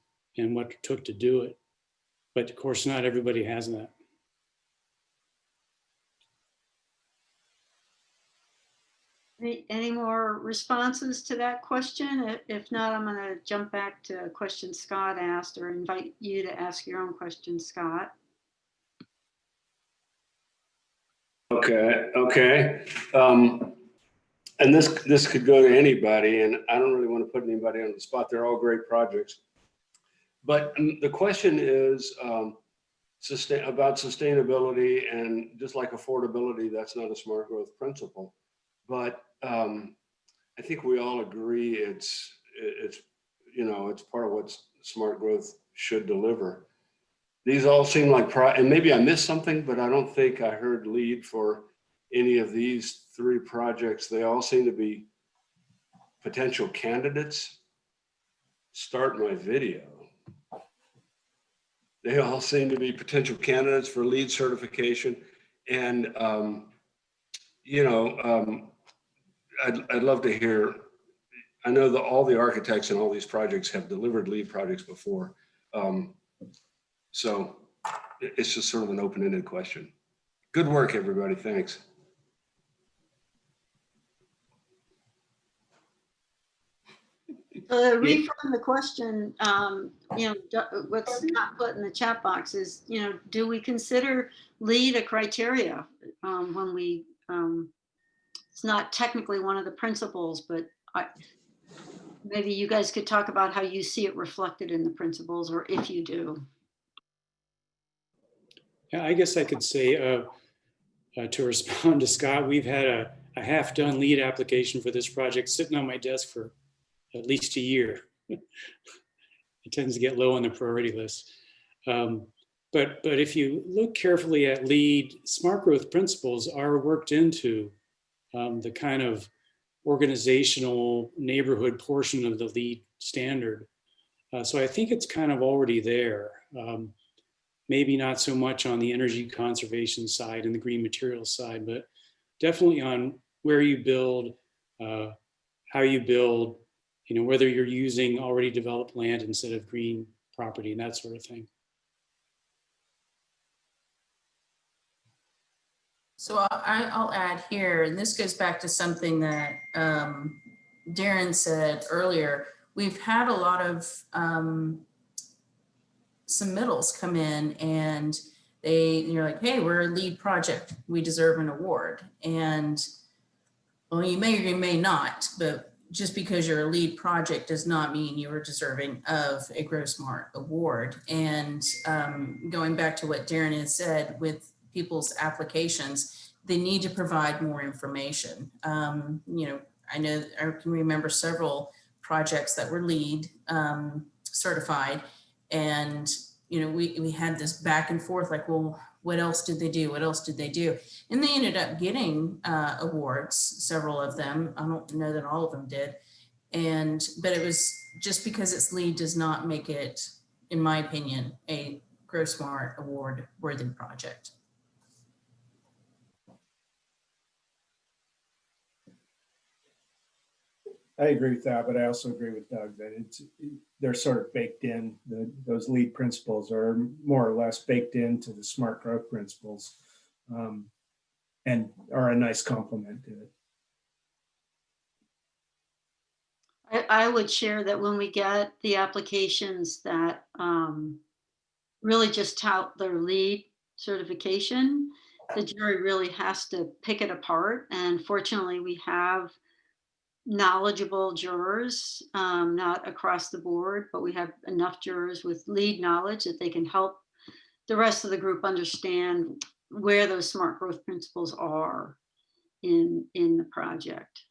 what it took to do it. But of course, not everybody has that. Any more responses to that question? If not, I'm going to jump back to a question Scott asked, or invite you to ask your own question, Scott. Okay. And this could go to anybody, and I don't really want to put anybody on the spot. They're all great projects. But the question is about sustainability, and just like affordability, that's not a smart growth principle. But I think we all agree it's part of what smart growth should deliver. These all seem like, and maybe I missed something, but I don't think I heard lead for any of these 3 projects. They all seem to be potential candidates. Start my video. They all seem to be potential candidates for lead certification. And, I'd love to hear, I know that all the architects in all these projects have delivered lead projects before. So it's just sort of an open-ended question. Good work, everybody. Thanks. Reframe the question, what's not put in the chat box is, do we consider lead a criteria when we, it's not technically one of the principles, but maybe you guys could talk about how you see it reflected in the principles, or if you do. Yeah, I guess I could say to respond to Scott, we've had a half-done lead application for this project sitting on my desk for at least a year. It tends to get low on the priority list. But if you look carefully at lead, smart growth principles are worked into the kind of organizational neighborhood portion of the lead standard. So I think it's kind of already there. Maybe not so much on the energy conservation side and the green materials side, but definitely on where you build, how you build, whether you're using already developed land instead of green property and that sort of thing. So I'll add here, and this goes back to something that Darren said earlier. We've had a lot of submittals come in, and you're like, hey, we're a lead project, we deserve an award. And well, you may or you may not, but just because you're a lead project does not mean you are deserving of a GrowSmart award. And going back to what Darren has said with people's applications, they need to provide more information. I know I can remember several projects that were LEED certified, and we had this back and forth, like, well, what else did they do? What else did they do? And they ended up getting awards, several of them. I don't know that all of them did. But it was just because it's LEED does not make it, in my opinion, a GrowSmart award worthy project. I agree with that, but I also agree with Doug that they're sort of baked in. Those LEED principles are more or less baked into the smart growth principles, and are a nice complement to it. I would share that when we get the applications that really just tout their LEED certification, the jury really has to pick it apart. And fortunately, we have knowledgeable jurors, not across the board, but we have enough jurors with lead knowledge that they can help the rest of the group understand where those smart growth principles are in the project.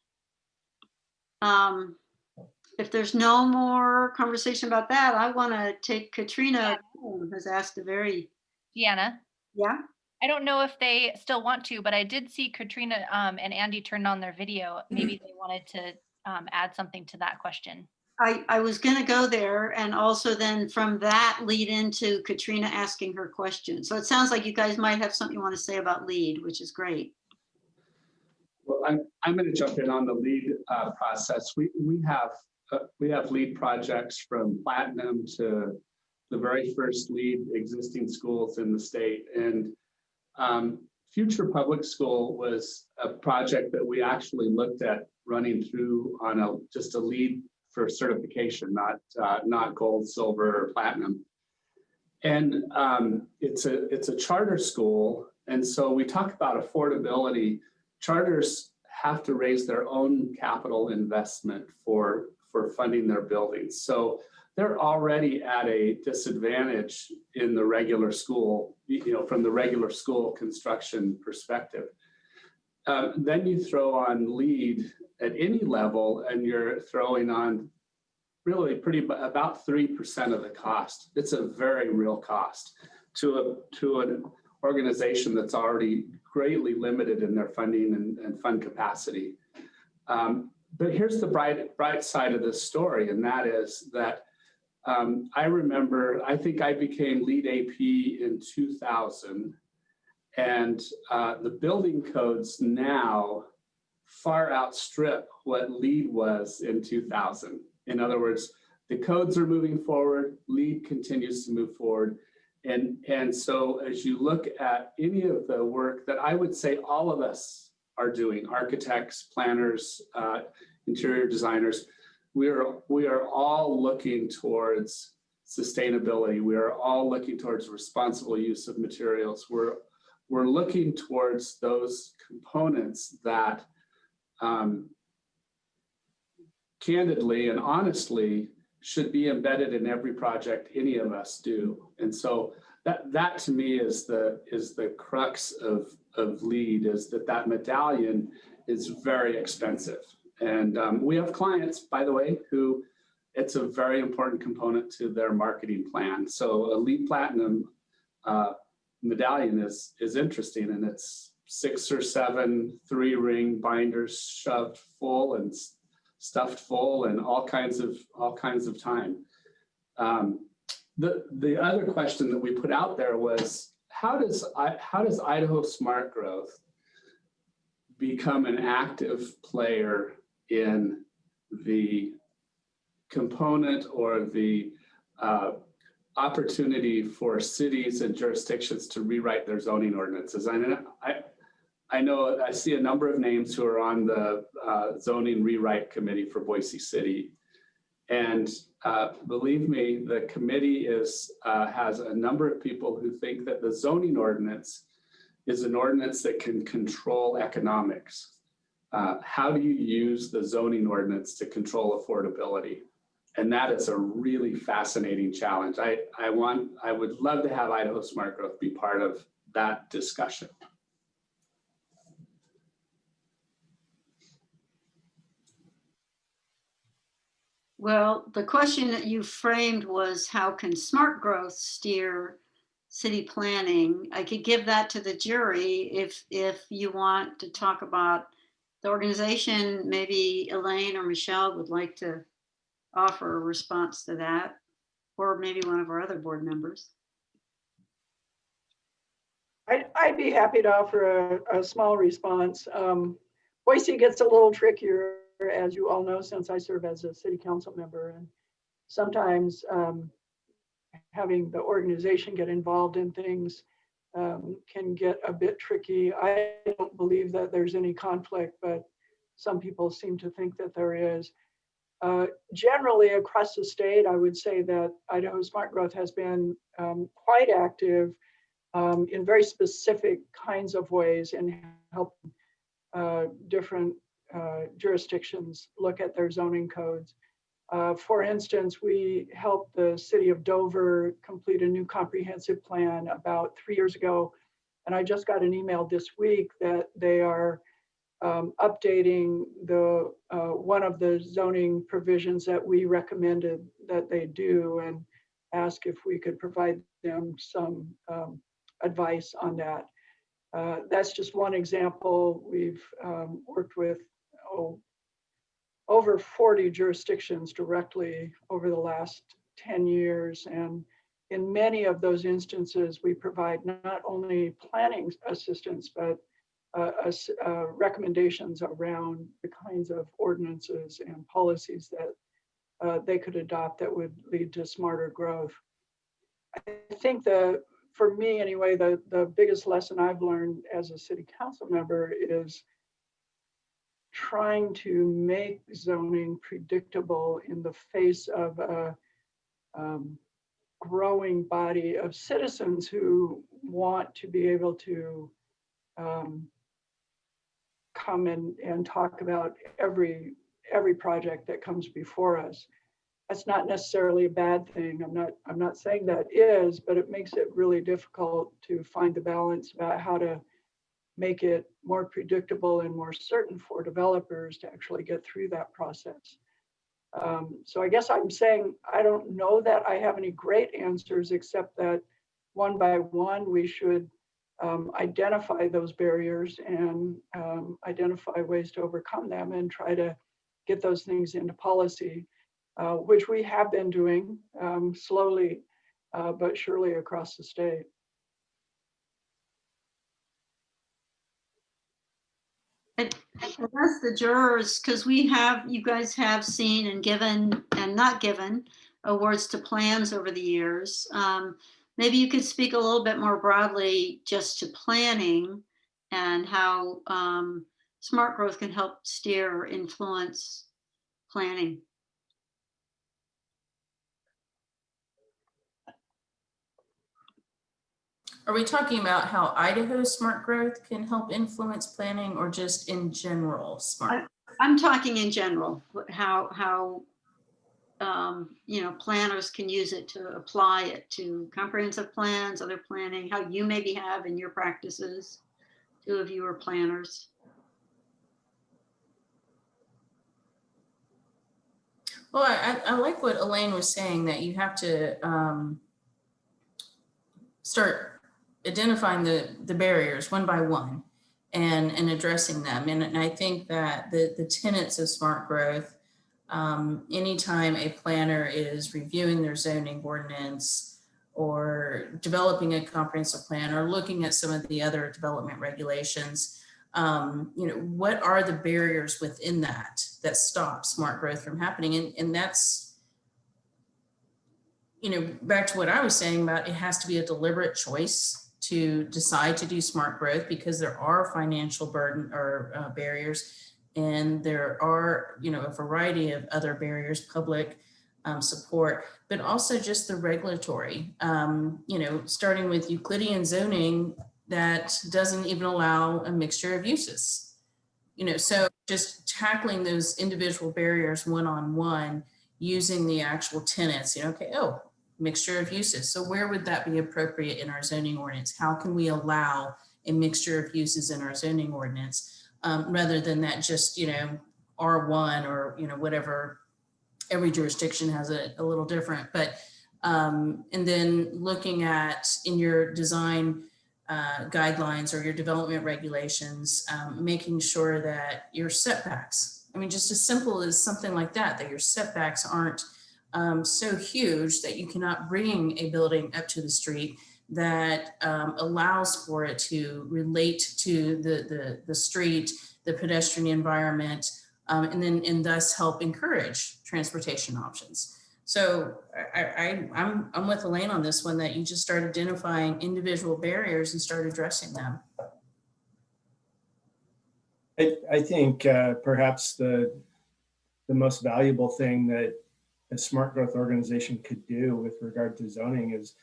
If there's no more conversation about that, I want to take Katrina, who has asked a very... Deanna? Yeah? I don't know if they still want to, but I did see Katrina and Andy turned on their video. Maybe they wanted to add something to that question. I was going to go there, and also then from that lead into Katrina asking her question. So it sounds like you guys might have something you want to say about LEED, which is great. Well, I'm going to jump in on the LEED process. We have LEED projects from Platinum to the very first LEED existing schools in the state. And Future Public School was a project that we actually looked at running through on just a LEED for certification, not gold, silver, or platinum. And it's a charter school, and so we talk about affordability. Charters have to raise their own capital investment for funding their buildings. So they're already at a disadvantage in the regular school, from the regular school construction perspective. Then you throw on LEED at any level, and you're throwing on really about 3% of the cost. It's a very real cost to an organization that's already greatly limited in their funding and fund capacity. But here's the bright side of this story, and that is that I remember, I think I became lead AP in 2000, and the building codes now far outstrip what LEED was in 2000. In other words, the codes are moving forward, LEED continues to move forward. And so as you look at any of the work that I would say all of us are doing, architects, planners, interior designers, we are all looking towards sustainability. We are all looking towards responsible use of materials. We're looking towards those components that candidly and honestly should be embedded in every project any of us do. And so that to me is the crux of LEED, is that medallion is very expensive. And we have clients, by the way, who it's a very important component to their marketing plan. So a LEED Platinum medallion is interesting, and it's 6 or 7 3-ring binders shoved full and stuffed full, and all kinds of time. The other question that we put out there was, how does Idaho Smart Growth become an active player in the component or the opportunity for cities and jurisdictions to rewrite their zoning ordinances? I know I see a number of names who are on the zoning rewrite committee for Boise City. And believe me, the committee has a number of people who think that the zoning ordinance is an ordinance that can control economics. How do you use the zoning ordinance to control affordability? And that is a really fascinating challenge. I would love to have Idaho Smart Growth be part of that discussion. Well, the question that you framed was, how can smart growth steer city planning? I could give that to the jury if you want to talk about the organization. Maybe Elaine or Michelle would like to offer a response to that, or maybe one of our other board members. I'd be happy to offer a small response. Boise gets a little trickier, as you all know, since I serve as a city council member, and sometimes having the organization get involved in things can get a bit tricky. I don't believe that there's any conflict, but some people seem to think that there is. Generally across the state, I would say that Idaho Smart Growth has been quite active in very specific kinds of ways and help different jurisdictions look at their zoning codes. For instance, we helped the city of Dover complete a new comprehensive plan about 3 years ago. And I just got an email this week that they are updating the one of the zoning provisions that we recommended that they do, and ask if we could provide them some advice on that. That's just one example. We've worked with over 40 jurisdictions directly over the last 10 years. And in many of those instances, we provide not only planning assistance, but recommendations around the kinds of ordinances and policies that they could adopt that would lead to smarter growth. I think for me anyway, the biggest lesson I've learned as a city council member is trying to make zoning predictable in the face of a growing body of citizens who want to be able to come and talk about every project that comes before us. That's not necessarily a bad thing. I'm not saying that is, but it makes it really difficult to find the balance about how to make it more predictable and more certain for developers to actually get through that process. So I guess I'm saying I don't know that I have any great answers, except that one by one we should identify those barriers and identify ways to overcome them and try to get those things into policy, which we have been doing slowly but surely across the state. I guess the jurors, because you guys have seen and given and not given awards to plans over the years. Maybe you could speak a little bit more broadly just to planning and how smart growth can help steer or influence planning. Are we talking about how Idaho Smart Growth can help influence planning, or just in general smart? I'm talking in general, how planners can use it to apply it to comprehensive plans, other planning, how you maybe have in your practices. Two of you are planners. Well, I like what Elaine was saying, that you have to start identifying the barriers one by one and addressing them. And I think that the tenets of smart growth, anytime a planner is reviewing their zoning ordinance or developing a comprehensive plan or looking at some of the other development regulations, what are the barriers within that stop smart growth from happening? And that's, back to what I was saying about it has to be a deliberate choice to decide to do smart growth, because there are financial burden or barriers, and there are, a variety of other barriers, public support, but also just the regulatory, starting with Euclidean zoning that doesn't even allow a mixture of uses, so just tackling those individual barriers one-on-one using the actual tenets, mixture of uses. So where would that be appropriate in our zoning ordinance? How can we allow a mixture of uses in our zoning ordinance, rather than that just, R1 or, whatever, every jurisdiction has a little different, but, and then looking at in your design guidelines or your development regulations, making sure that your setbacks, just as simple as something like that your setbacks aren't so huge that you cannot bring a building up to the street, that allows for it to relate to the street, the pedestrian environment, and thus help encourage transportation options. So I'm with Elaine on this one, that you just start identifying individual barriers and start addressing them. I think perhaps the most valuable thing that a smart growth organization could do with regard to zoning is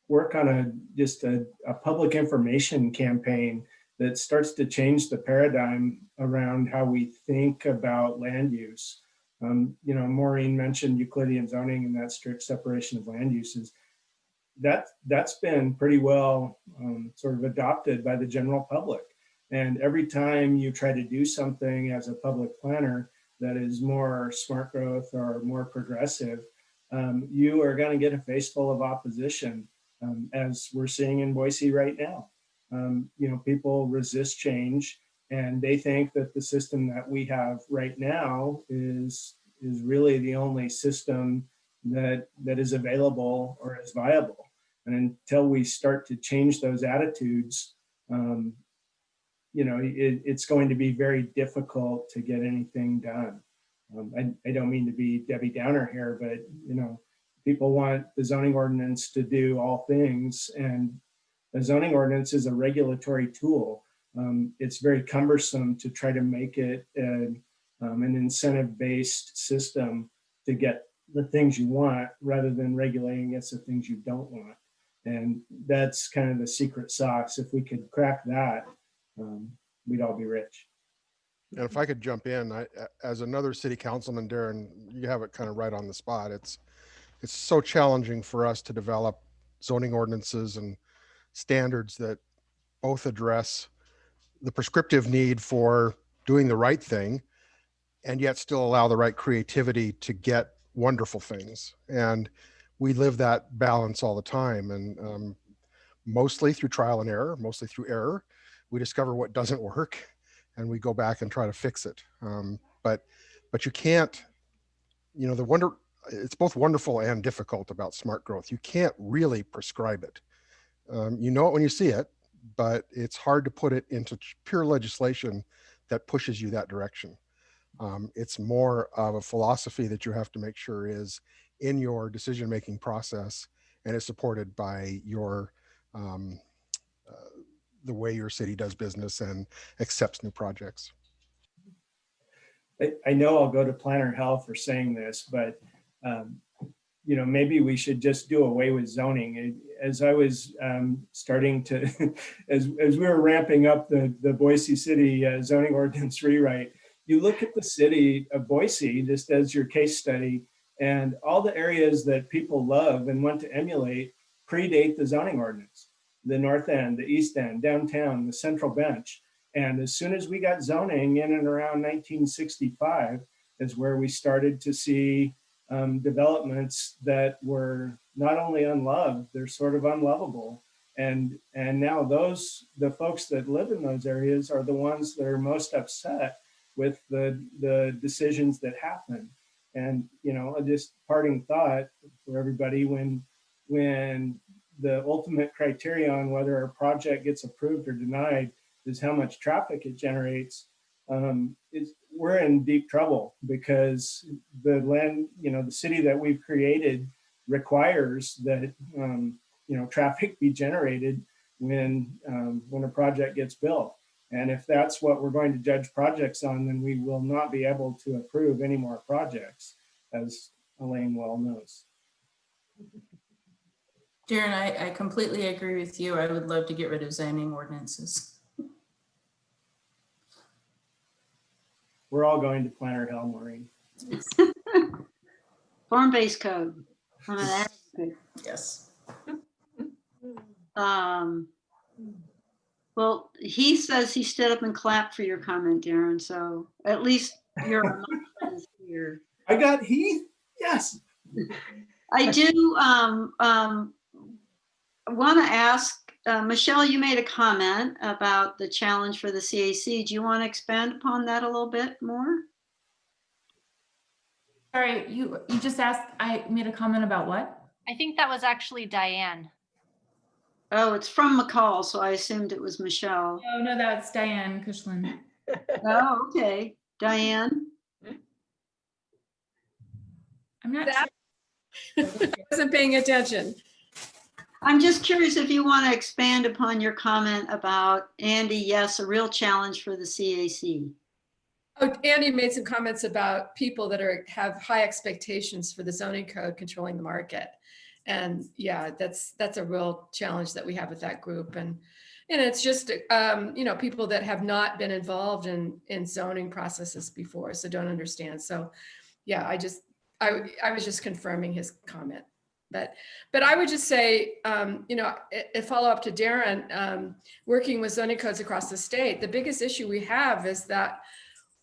work on just a public information campaign that starts to change the paradigm around how we think about land use. Maureen mentioned Euclidean zoning and that strict separation of land uses. That's been pretty well sort of adopted by the general public. And every time you try to do something as a public planner that is more smart growth or more progressive, you are going to get a face full of opposition, as we're seeing in Boise right now. People resist change, and they think that the system that we have right now is really the only system that is available or is viable. And until we start to change those attitudes, it's going to be very difficult to get anything done. I don't mean to be Debbie Downer here, but people want the zoning ordinance to do all things, and the zoning ordinance is a regulatory tool. It's very cumbersome to try to make it an incentive-based system to get the things you want rather than regulating against the things you don't want. And that's kind of the secret sauce. If we could crack that, we'd all be rich. And if I could jump in, as another city councilman, Darren, you have it kind of right on the spot. It's so challenging for us to develop zoning ordinances and standards that both address the prescriptive need for doing the right thing and yet still allow the right creativity to get wonderful things. And we live that balance all the time, and mostly through trial and error, mostly through error. We discover what doesn't work and we go back and try to fix it. But you can't, it's both wonderful and difficult about smart growth. You can't really prescribe it. You know it when you see it, but it's hard to put it into pure legislation that pushes you that direction. It's more of a philosophy that you have to make sure is in your decision-making process and is supported by your the way your city does business and accepts new projects. I know I'll go to planner hell for saying this, but maybe we should just do away with zoning. As I was starting to, as we were ramping up the Boise City zoning ordinance rewrite, you look at the city of Boise just as your case study, and all the areas that people love and want to emulate predate the zoning ordinance. The North End, the East End, downtown, the Central Bench. And as soon as we got zoning in and around 1965 is where we started to see developments that were not only unloved, they're sort of unlovable. And now the folks that live in those areas are the ones that are most upset with the decisions that happen. And, just parting thought for everybody, when the ultimate criteria on whether a project gets approved or denied is how much traffic it generates, we're in deep trouble, because the land, the city that we've created requires that traffic be generated when a project gets built. And if that's what we're going to judge projects on, then we will not be able to approve any more projects, as Elaine well knows. Darren, I completely agree with you. I would love to get rid of zoning ordinances. We're all going to planner hell, Maureen. Form-based code. Yes. Well, he says he stood up and clapped for your comment, Darren. So at least your emotion is here. I got Heath. Yes. I do want to ask, Michelle, you made a comment about the challenge for the CAC. Do you want to expand upon that a little bit more? Sorry, you just asked, I made a comment about what? I think that was actually Diane. Oh, it's from McCall, so I assumed it was Michelle. Oh, no, that's Diane Cushland. Oh, okay. Diane? I'm not sure. Wasn't paying attention. I'm just curious if you want to expand upon your comment about Andy, yes, a real challenge for the CAC. Oh, Andy made some comments about people that have high expectations for the zoning code controlling the market. And yeah, that's a real challenge that we have with that group. And it's just, people that have not been involved in zoning processes before, so don't understand. So yeah, I was just confirming his comment. But I would just say, a follow up to Darren, working with zoning codes across the state, the biggest issue we have is that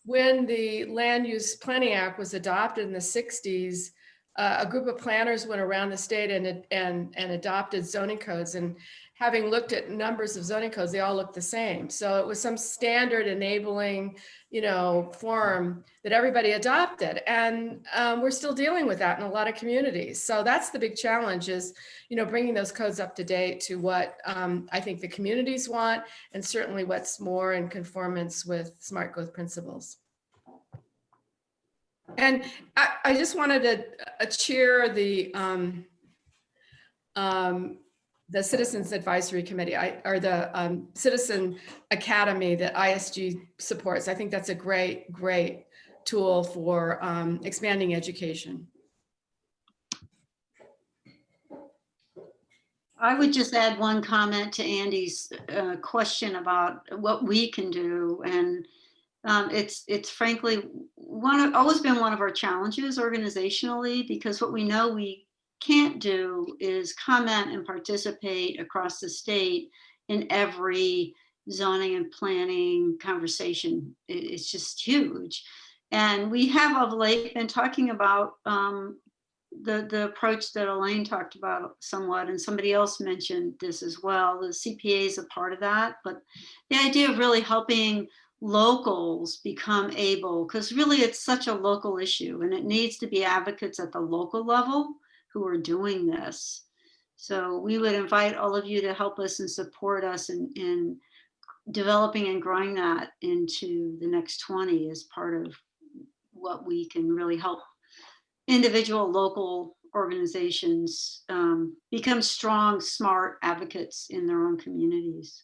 when the Land Use Planning Act was adopted in the 60s, a group of planners went around the state and adopted zoning codes. And having looked at numbers of zoning codes, they all look the same. So it was some standard enabling, form that everybody adopted. And we're still dealing with that in a lot of communities. So that's the big challenge is, bringing those codes up to date to what I think the communities want, and certainly what's more in conformance with smart growth principles. And I just wanted to cheer the Citizens Advisory Committee, or the Citizen Academy that ISG supports. I think that's a great tool for expanding education. I would just add one comment to Andy's question about what we can do. And it's frankly always been one of our challenges organizationally, because what we know we can't do is comment and participate across the state in every zoning and planning conversation. It's just huge. And we have of late been talking about the approach that Elaine talked about somewhat, and somebody else mentioned this as well. The CPA is a part of that, but the idea of really helping locals become able, because really it's such a local issue and it needs to be advocates at the local level who are doing this. So we would invite all of you to help us and support us in developing and growing that into the next 20 as part of what we can really help individual local organizations become strong, smart advocates in their own communities.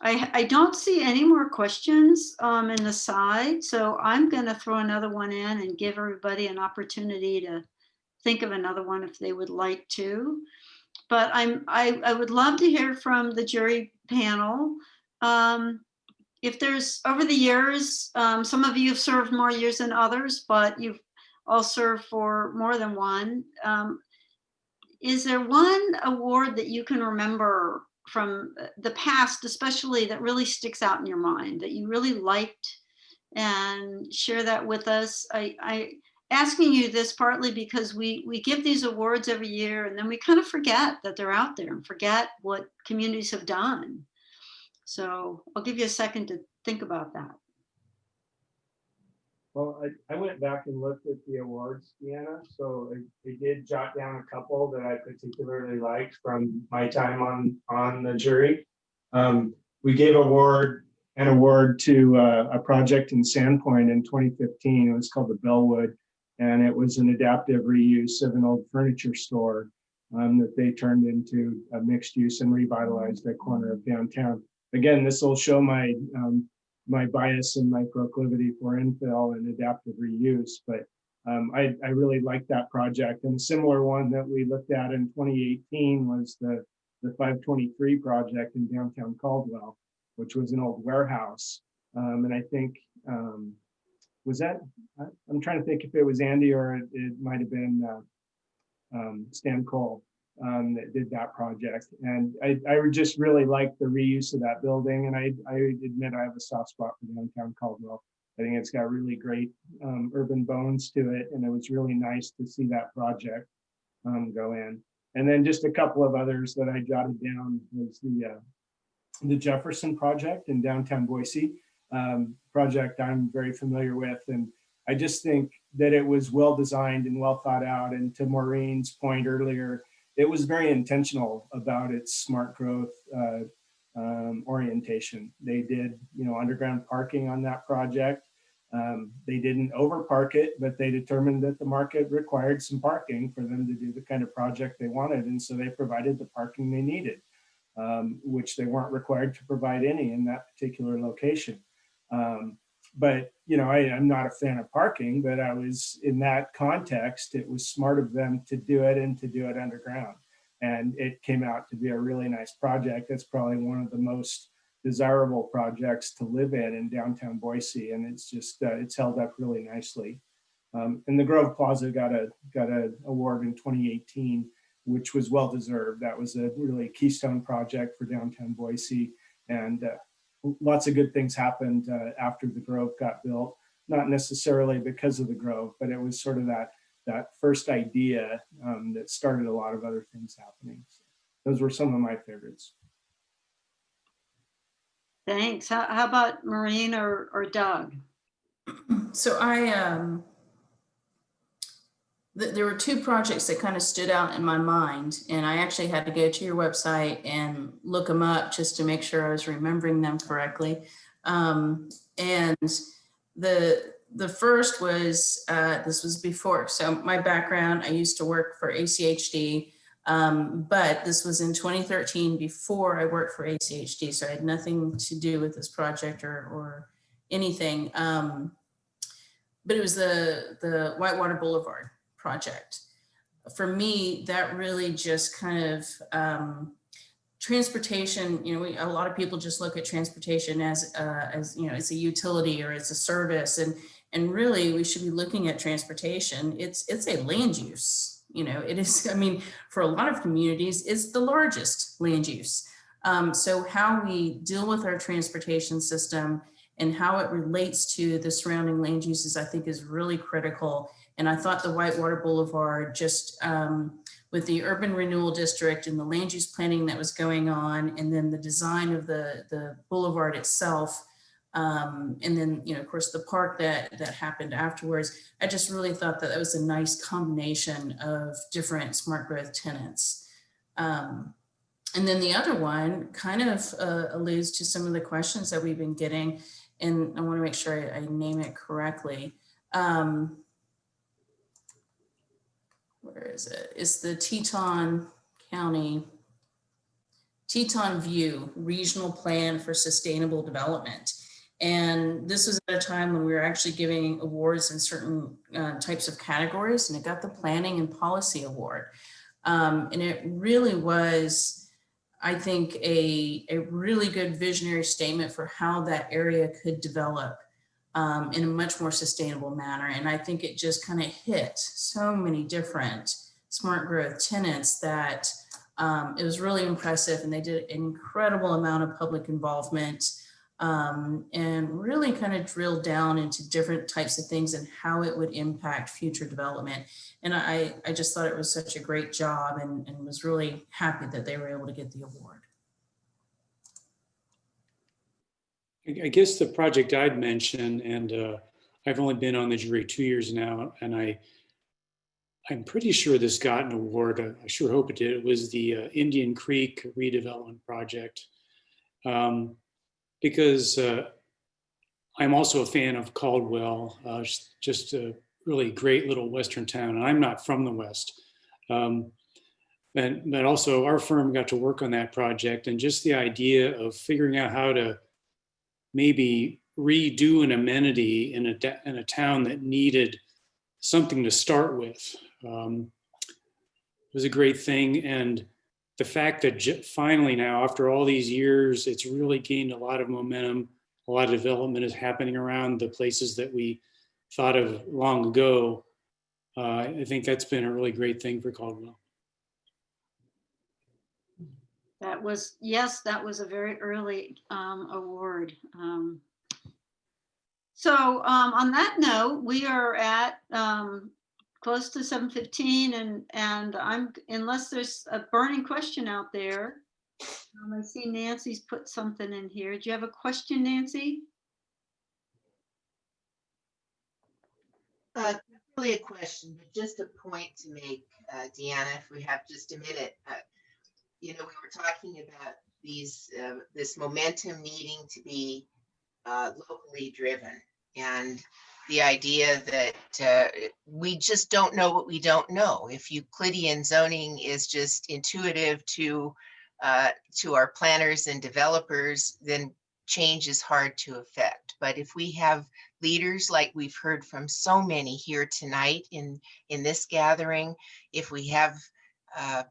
I don't see any more questions in the side, so I'm going to throw another one in and give everybody an opportunity to think of another one if they would like to. But I would love to hear from the jury panel. If there's, over the years, some of you have served more years than others, but you've all served for more than one. Is there one award that you can remember from the past, especially, that really sticks out in your mind, that you really liked, and share that with us? I asking you this partly because we give these awards every year and then we kind of forget that they're out there and forget what communities have done. So I'll give you a second to think about that. Well, I went back and looked at the awards, Deanna, so I did jot down a couple that I particularly liked from my time on the jury. We gave an award to a project in Sandpoint in 2015. It was called the Bellwood, and it was an adaptive reuse of an old furniture store that they turned into a mixed use and revitalized that corner of downtown. Again, this will show my bias and my proclivity for infill and adaptive reuse, but I really liked that project. And a similar one that we looked at in 2018 was the 523 project in downtown Caldwell, which was an old warehouse. And I think, was that, I'm trying to think if it was Andy or it might have been Stan Cole that did that project. And I would just really like the reuse of that building. And I admit I have a soft spot for downtown Caldwell. I think it's got really great urban bones to it. And it was really nice to see that project go in. And then just a couple of others that I jotted down was the Jefferson project in downtown Boise, project I'm very familiar with. And I just think that it was well designed and well thought out. And to Maureen's point earlier, it was very intentional about its smart growth orientation. They did, underground parking on that project. They didn't overpark it, but they determined that the market required some parking for them to do the kind of project they wanted. And so they provided the parking they needed, which they weren't required to provide any in that particular location. But, you know, I'm not a fan of parking, but I was in that context, it was smart of them to do it and to do it underground. And it came out to be a really nice project. It's probably one of the most desirable projects to live in downtown Boise. And it's just, it's held up really nicely. And the Grove Plaza got an award in 2018, which was well-deserved. That was a really keystone project for downtown Boise. And lots of good things happened after the Grove got built, not necessarily because of the Grove, but it was sort of that first idea that started a lot of other things happening. So those were some of my favorites. Thanks. How about Maureen or Doug? So there were two projects that kind of stood out in my mind, and I actually had to go to your website and look them up just to make sure I was remembering them correctly. And the first was, this was before. So my background, I used to work for ACHD, but this was in 2013 before I worked for ACHD. So I had nothing to do with this project or anything. But it was the Whitewater Boulevard project. For me, that really just kind of transportation, you know, a lot of people just look at transportation as you know, it's a utility or it's a service, and really we should be looking at transportation. It's a land use, you know, it is, I mean, for a lot of communities, it's the largest land use. So how we deal with our transportation system and how it relates to the surrounding land uses, I think is really critical. And I thought the Whitewater Boulevard, just with the urban renewal district and the land use planning that was going on, and then the design of the boulevard itself, and then, you know, of course, the park that happened afterwards, I just really thought that was a nice combination of different smart growth tenants. And then the other one kind of alludes to some of the questions that we've been getting, and I want to make sure I name it correctly. Where is it? It's the Teton View Regional Plan for Sustainable Development. And this was at a time when we were actually giving awards in certain types of categories, and it got the Planning and Policy Award. And it really was, I think, a really good visionary statement for how that area could develop in a much more sustainable manner. And I think it just kind of hit so many different smart growth tenants that it was really impressive, and they did an incredible amount of public involvement and really kind of drilled down into different types of things and how it would impact future development. And I just thought it was such a great job, and was really happy that they were able to get the award. I guess the project I'd mentioned, and I've only been on the jury 2 years now, and I'm pretty sure this got an award. I sure hope it did. It was the Indian Creek redevelopment project, because I'm also a fan of Caldwell, just a really great little Western town. And I'm not from the West. But also our firm got to work on that project, and just the idea of figuring out how to maybe redo an amenity in a town that needed something to start with was a great thing. And the fact that finally now, after all these years, it's really gained a lot of momentum, a lot of development is happening around the places that we thought of long ago. I think that's been a really great thing for Caldwell. That was, yes, that was a very early award. So on that note, we are at close to 7:15, and unless there's a burning question out there, I see Nancy's put something in here. Do you have a question, Nancy? Not really a question, but just a point to make, Deanna, if we have just a minute. You know, we were talking about this momentum needing to be locally driven, and the idea that we just don't know what we don't know. If Euclidean zoning is just intuitive to our planners and developers, then change is hard to affect. shift. But if we have leaders like we've heard from so many here tonight in this gathering, if we have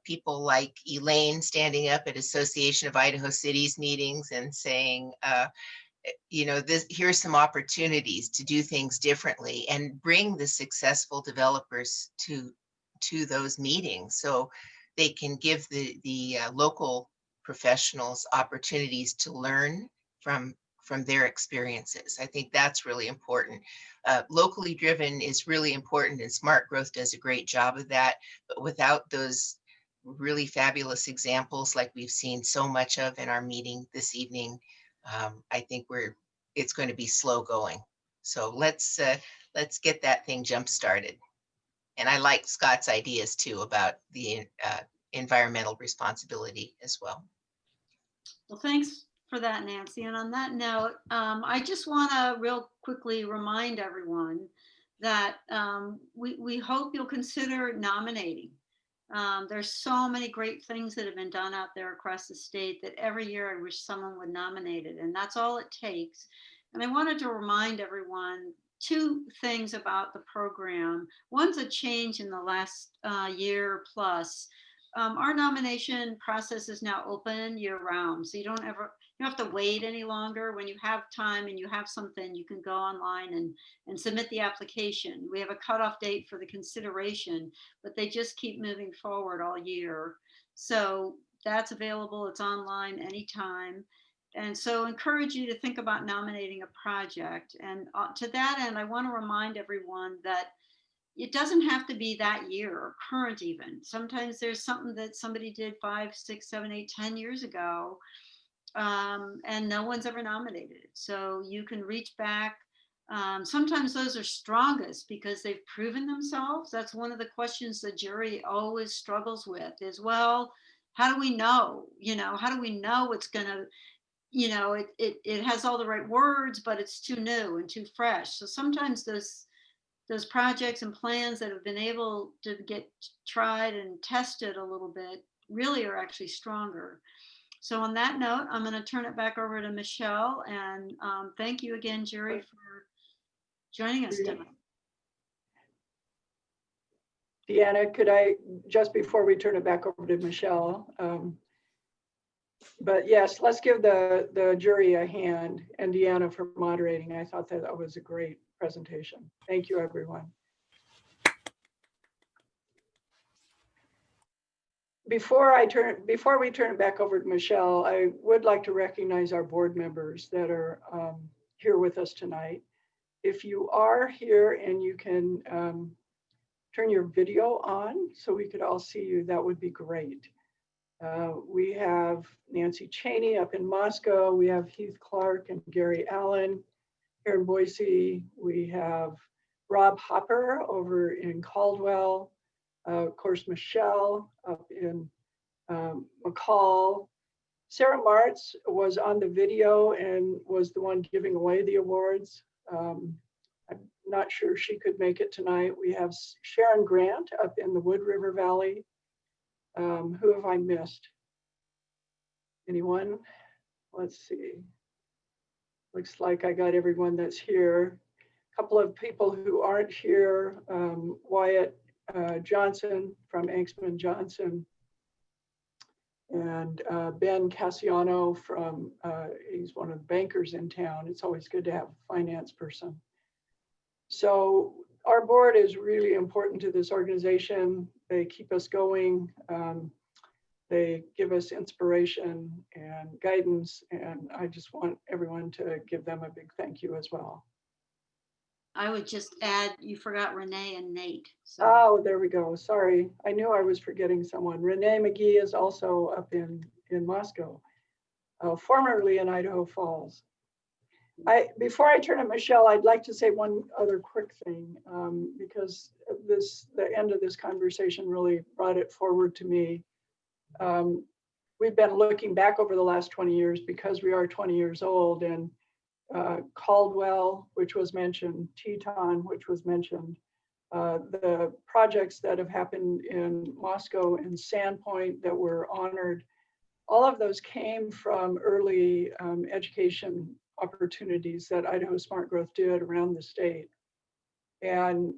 people like Elaine standing up at Association of Idaho Cities meetings and saying, here's some opportunities to do things differently, and bring the successful developers to those meetings so they can give the local professionals opportunities to learn from their experiences. I think that's really important. Locally driven is really important, and Smart Growth does a great job of that. But without those really fabulous examples like we've seen so much of in our meeting this evening, I think it's going to be slow going. So let's get that thing jump started. And I like Scott's ideas too about the environmental responsibility as well. Well, thanks for that, Nancy. And on that note, I just want to real quickly remind everyone that we hope you'll consider nominating. There's so many great things that have been done out there across the state that every year I wish someone would nominate it, and that's all it takes. And I wanted to remind everyone two things about the program. One's a change in the last year plus. Our nomination process is now open year round, so you don't have to wait any longer. When you have time and you have something, you can go online and submit the application. We have a cutoff date for the consideration, but they just keep moving forward all year. So that's available. It's online anytime. And so encourage you to think about nominating a project. And to that end, I want to remind everyone that it doesn't have to be that year or current even. Sometimes there's something that somebody did 5, 6, 7, 8, 10 years ago, and no one's ever nominated it. So you can reach back. Sometimes those are strongest because they've proven themselves. That's one of the questions the jury always struggles with is, well, how do we know? How do we know it's going to, it has all the right words, but it's too new and too fresh. So sometimes those projects and plans that have been able to get tried and tested a little bit really are actually stronger. So on that note, I'm going to turn it back over to Michelle, and thank you again, jury, for joining us tonight. Deanna, could I, just before we turn it back over to Michelle, but yes, let's give the jury a hand, and Deanna for moderating. I thought that was a great presentation. Thank you, everyone. Before we turn it back over to Michelle, I would like to recognize our board members that are here with us tonight. If you are here and you can turn your video on so we could all see you, that would be great. We have Nancy Cheney up in Moscow. We have Heath Clark and Gary Allen here in Boise. We have Rob Hopper over in Caldwell. Of course, Michelle up in McCall. Sarah Martz was on the video and was the one giving away the awards. I'm not sure she could make it tonight. We have Sharon Grant up in the Wood River Valley. Who have I missed? Anyone? Let's see. Looks like I got everyone that's here. A couple of people who aren't here, Wyatt Johnson from Anxman Johnson, and Ben Cassiano from, he's one of the bankers in town. It's always good to have a finance person. So our board is really important to this organization. They keep us going. They give us inspiration and guidance, and I just want everyone to give them a big thank you as well. I would just add, you forgot Renee and Nate. So. Oh, there we go. Sorry. I knew I was forgetting someone. Renee McGee is also up in Moscow, formerly in Idaho Falls. Before I turn to Michelle, I'd like to say one other quick thing, because the end of this conversation really brought it forward to me. We've been looking back over the last 20 years because we are 20 years old, and Caldwell, which was mentioned, Teton, which was mentioned, the projects that have happened in Moscow and Sandpoint that were honored, all of those came from early education opportunities that Idaho Smart Growth did around the state. And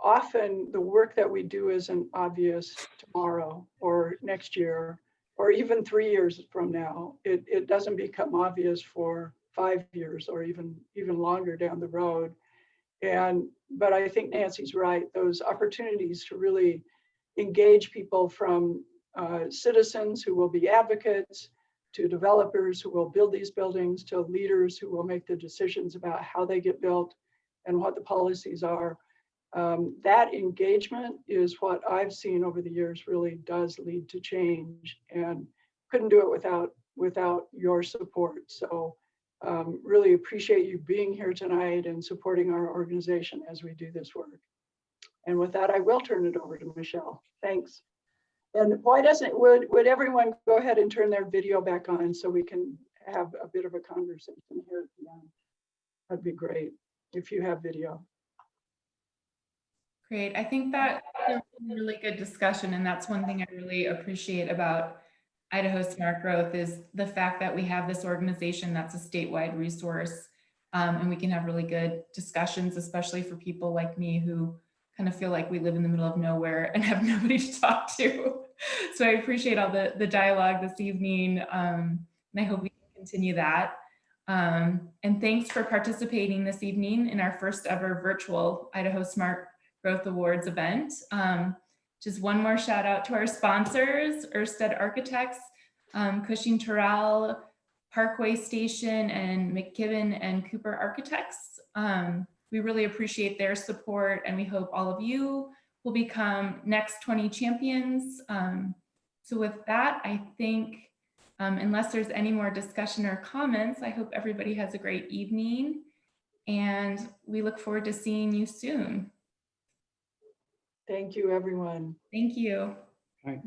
often the work that we do isn't obvious tomorrow or next year or even 3 years from now. It doesn't become obvious for 5 years or even longer down the road. But I think Nancy's right. Those opportunities to really engage people from citizens who will be advocates, to developers who will build these buildings, to leaders who will make the decisions about how they get built and what the policies are. That engagement is what I've seen over the years really does lead to change, and couldn't do it without your support. So really appreciate you being here tonight and supporting our organization as we do this work. And with that, I will turn it over to Michelle. Thanks. And would everyone go ahead and turn their video back on so we can have a bit of a conversation here at the end? That'd be great if you have video. Great. I think that was a really good discussion, and that's one thing I really appreciate about Idaho Smart Growth is the fact that we have this organization that's a statewide resource, and we can have really good discussions, especially for people like me who kind of feel like we live in the middle of nowhere and have nobody to talk to. So I appreciate all the dialogue this evening, and I hope we can continue that. And thanks for participating this evening in our first ever virtual Idaho Smart Growth Awards event. Just one more shout out to our sponsors, Ørsted Architects, Cushing Terrell, Parkway Station, and McKibben and Cooper Architects. We really appreciate their support, and we hope all of you will become next 20 champions. So with that, I think, unless there's any more discussion or comments, I hope everybody has a great evening, and we look forward to seeing you soon. Thank you, everyone. Thank you. Bye.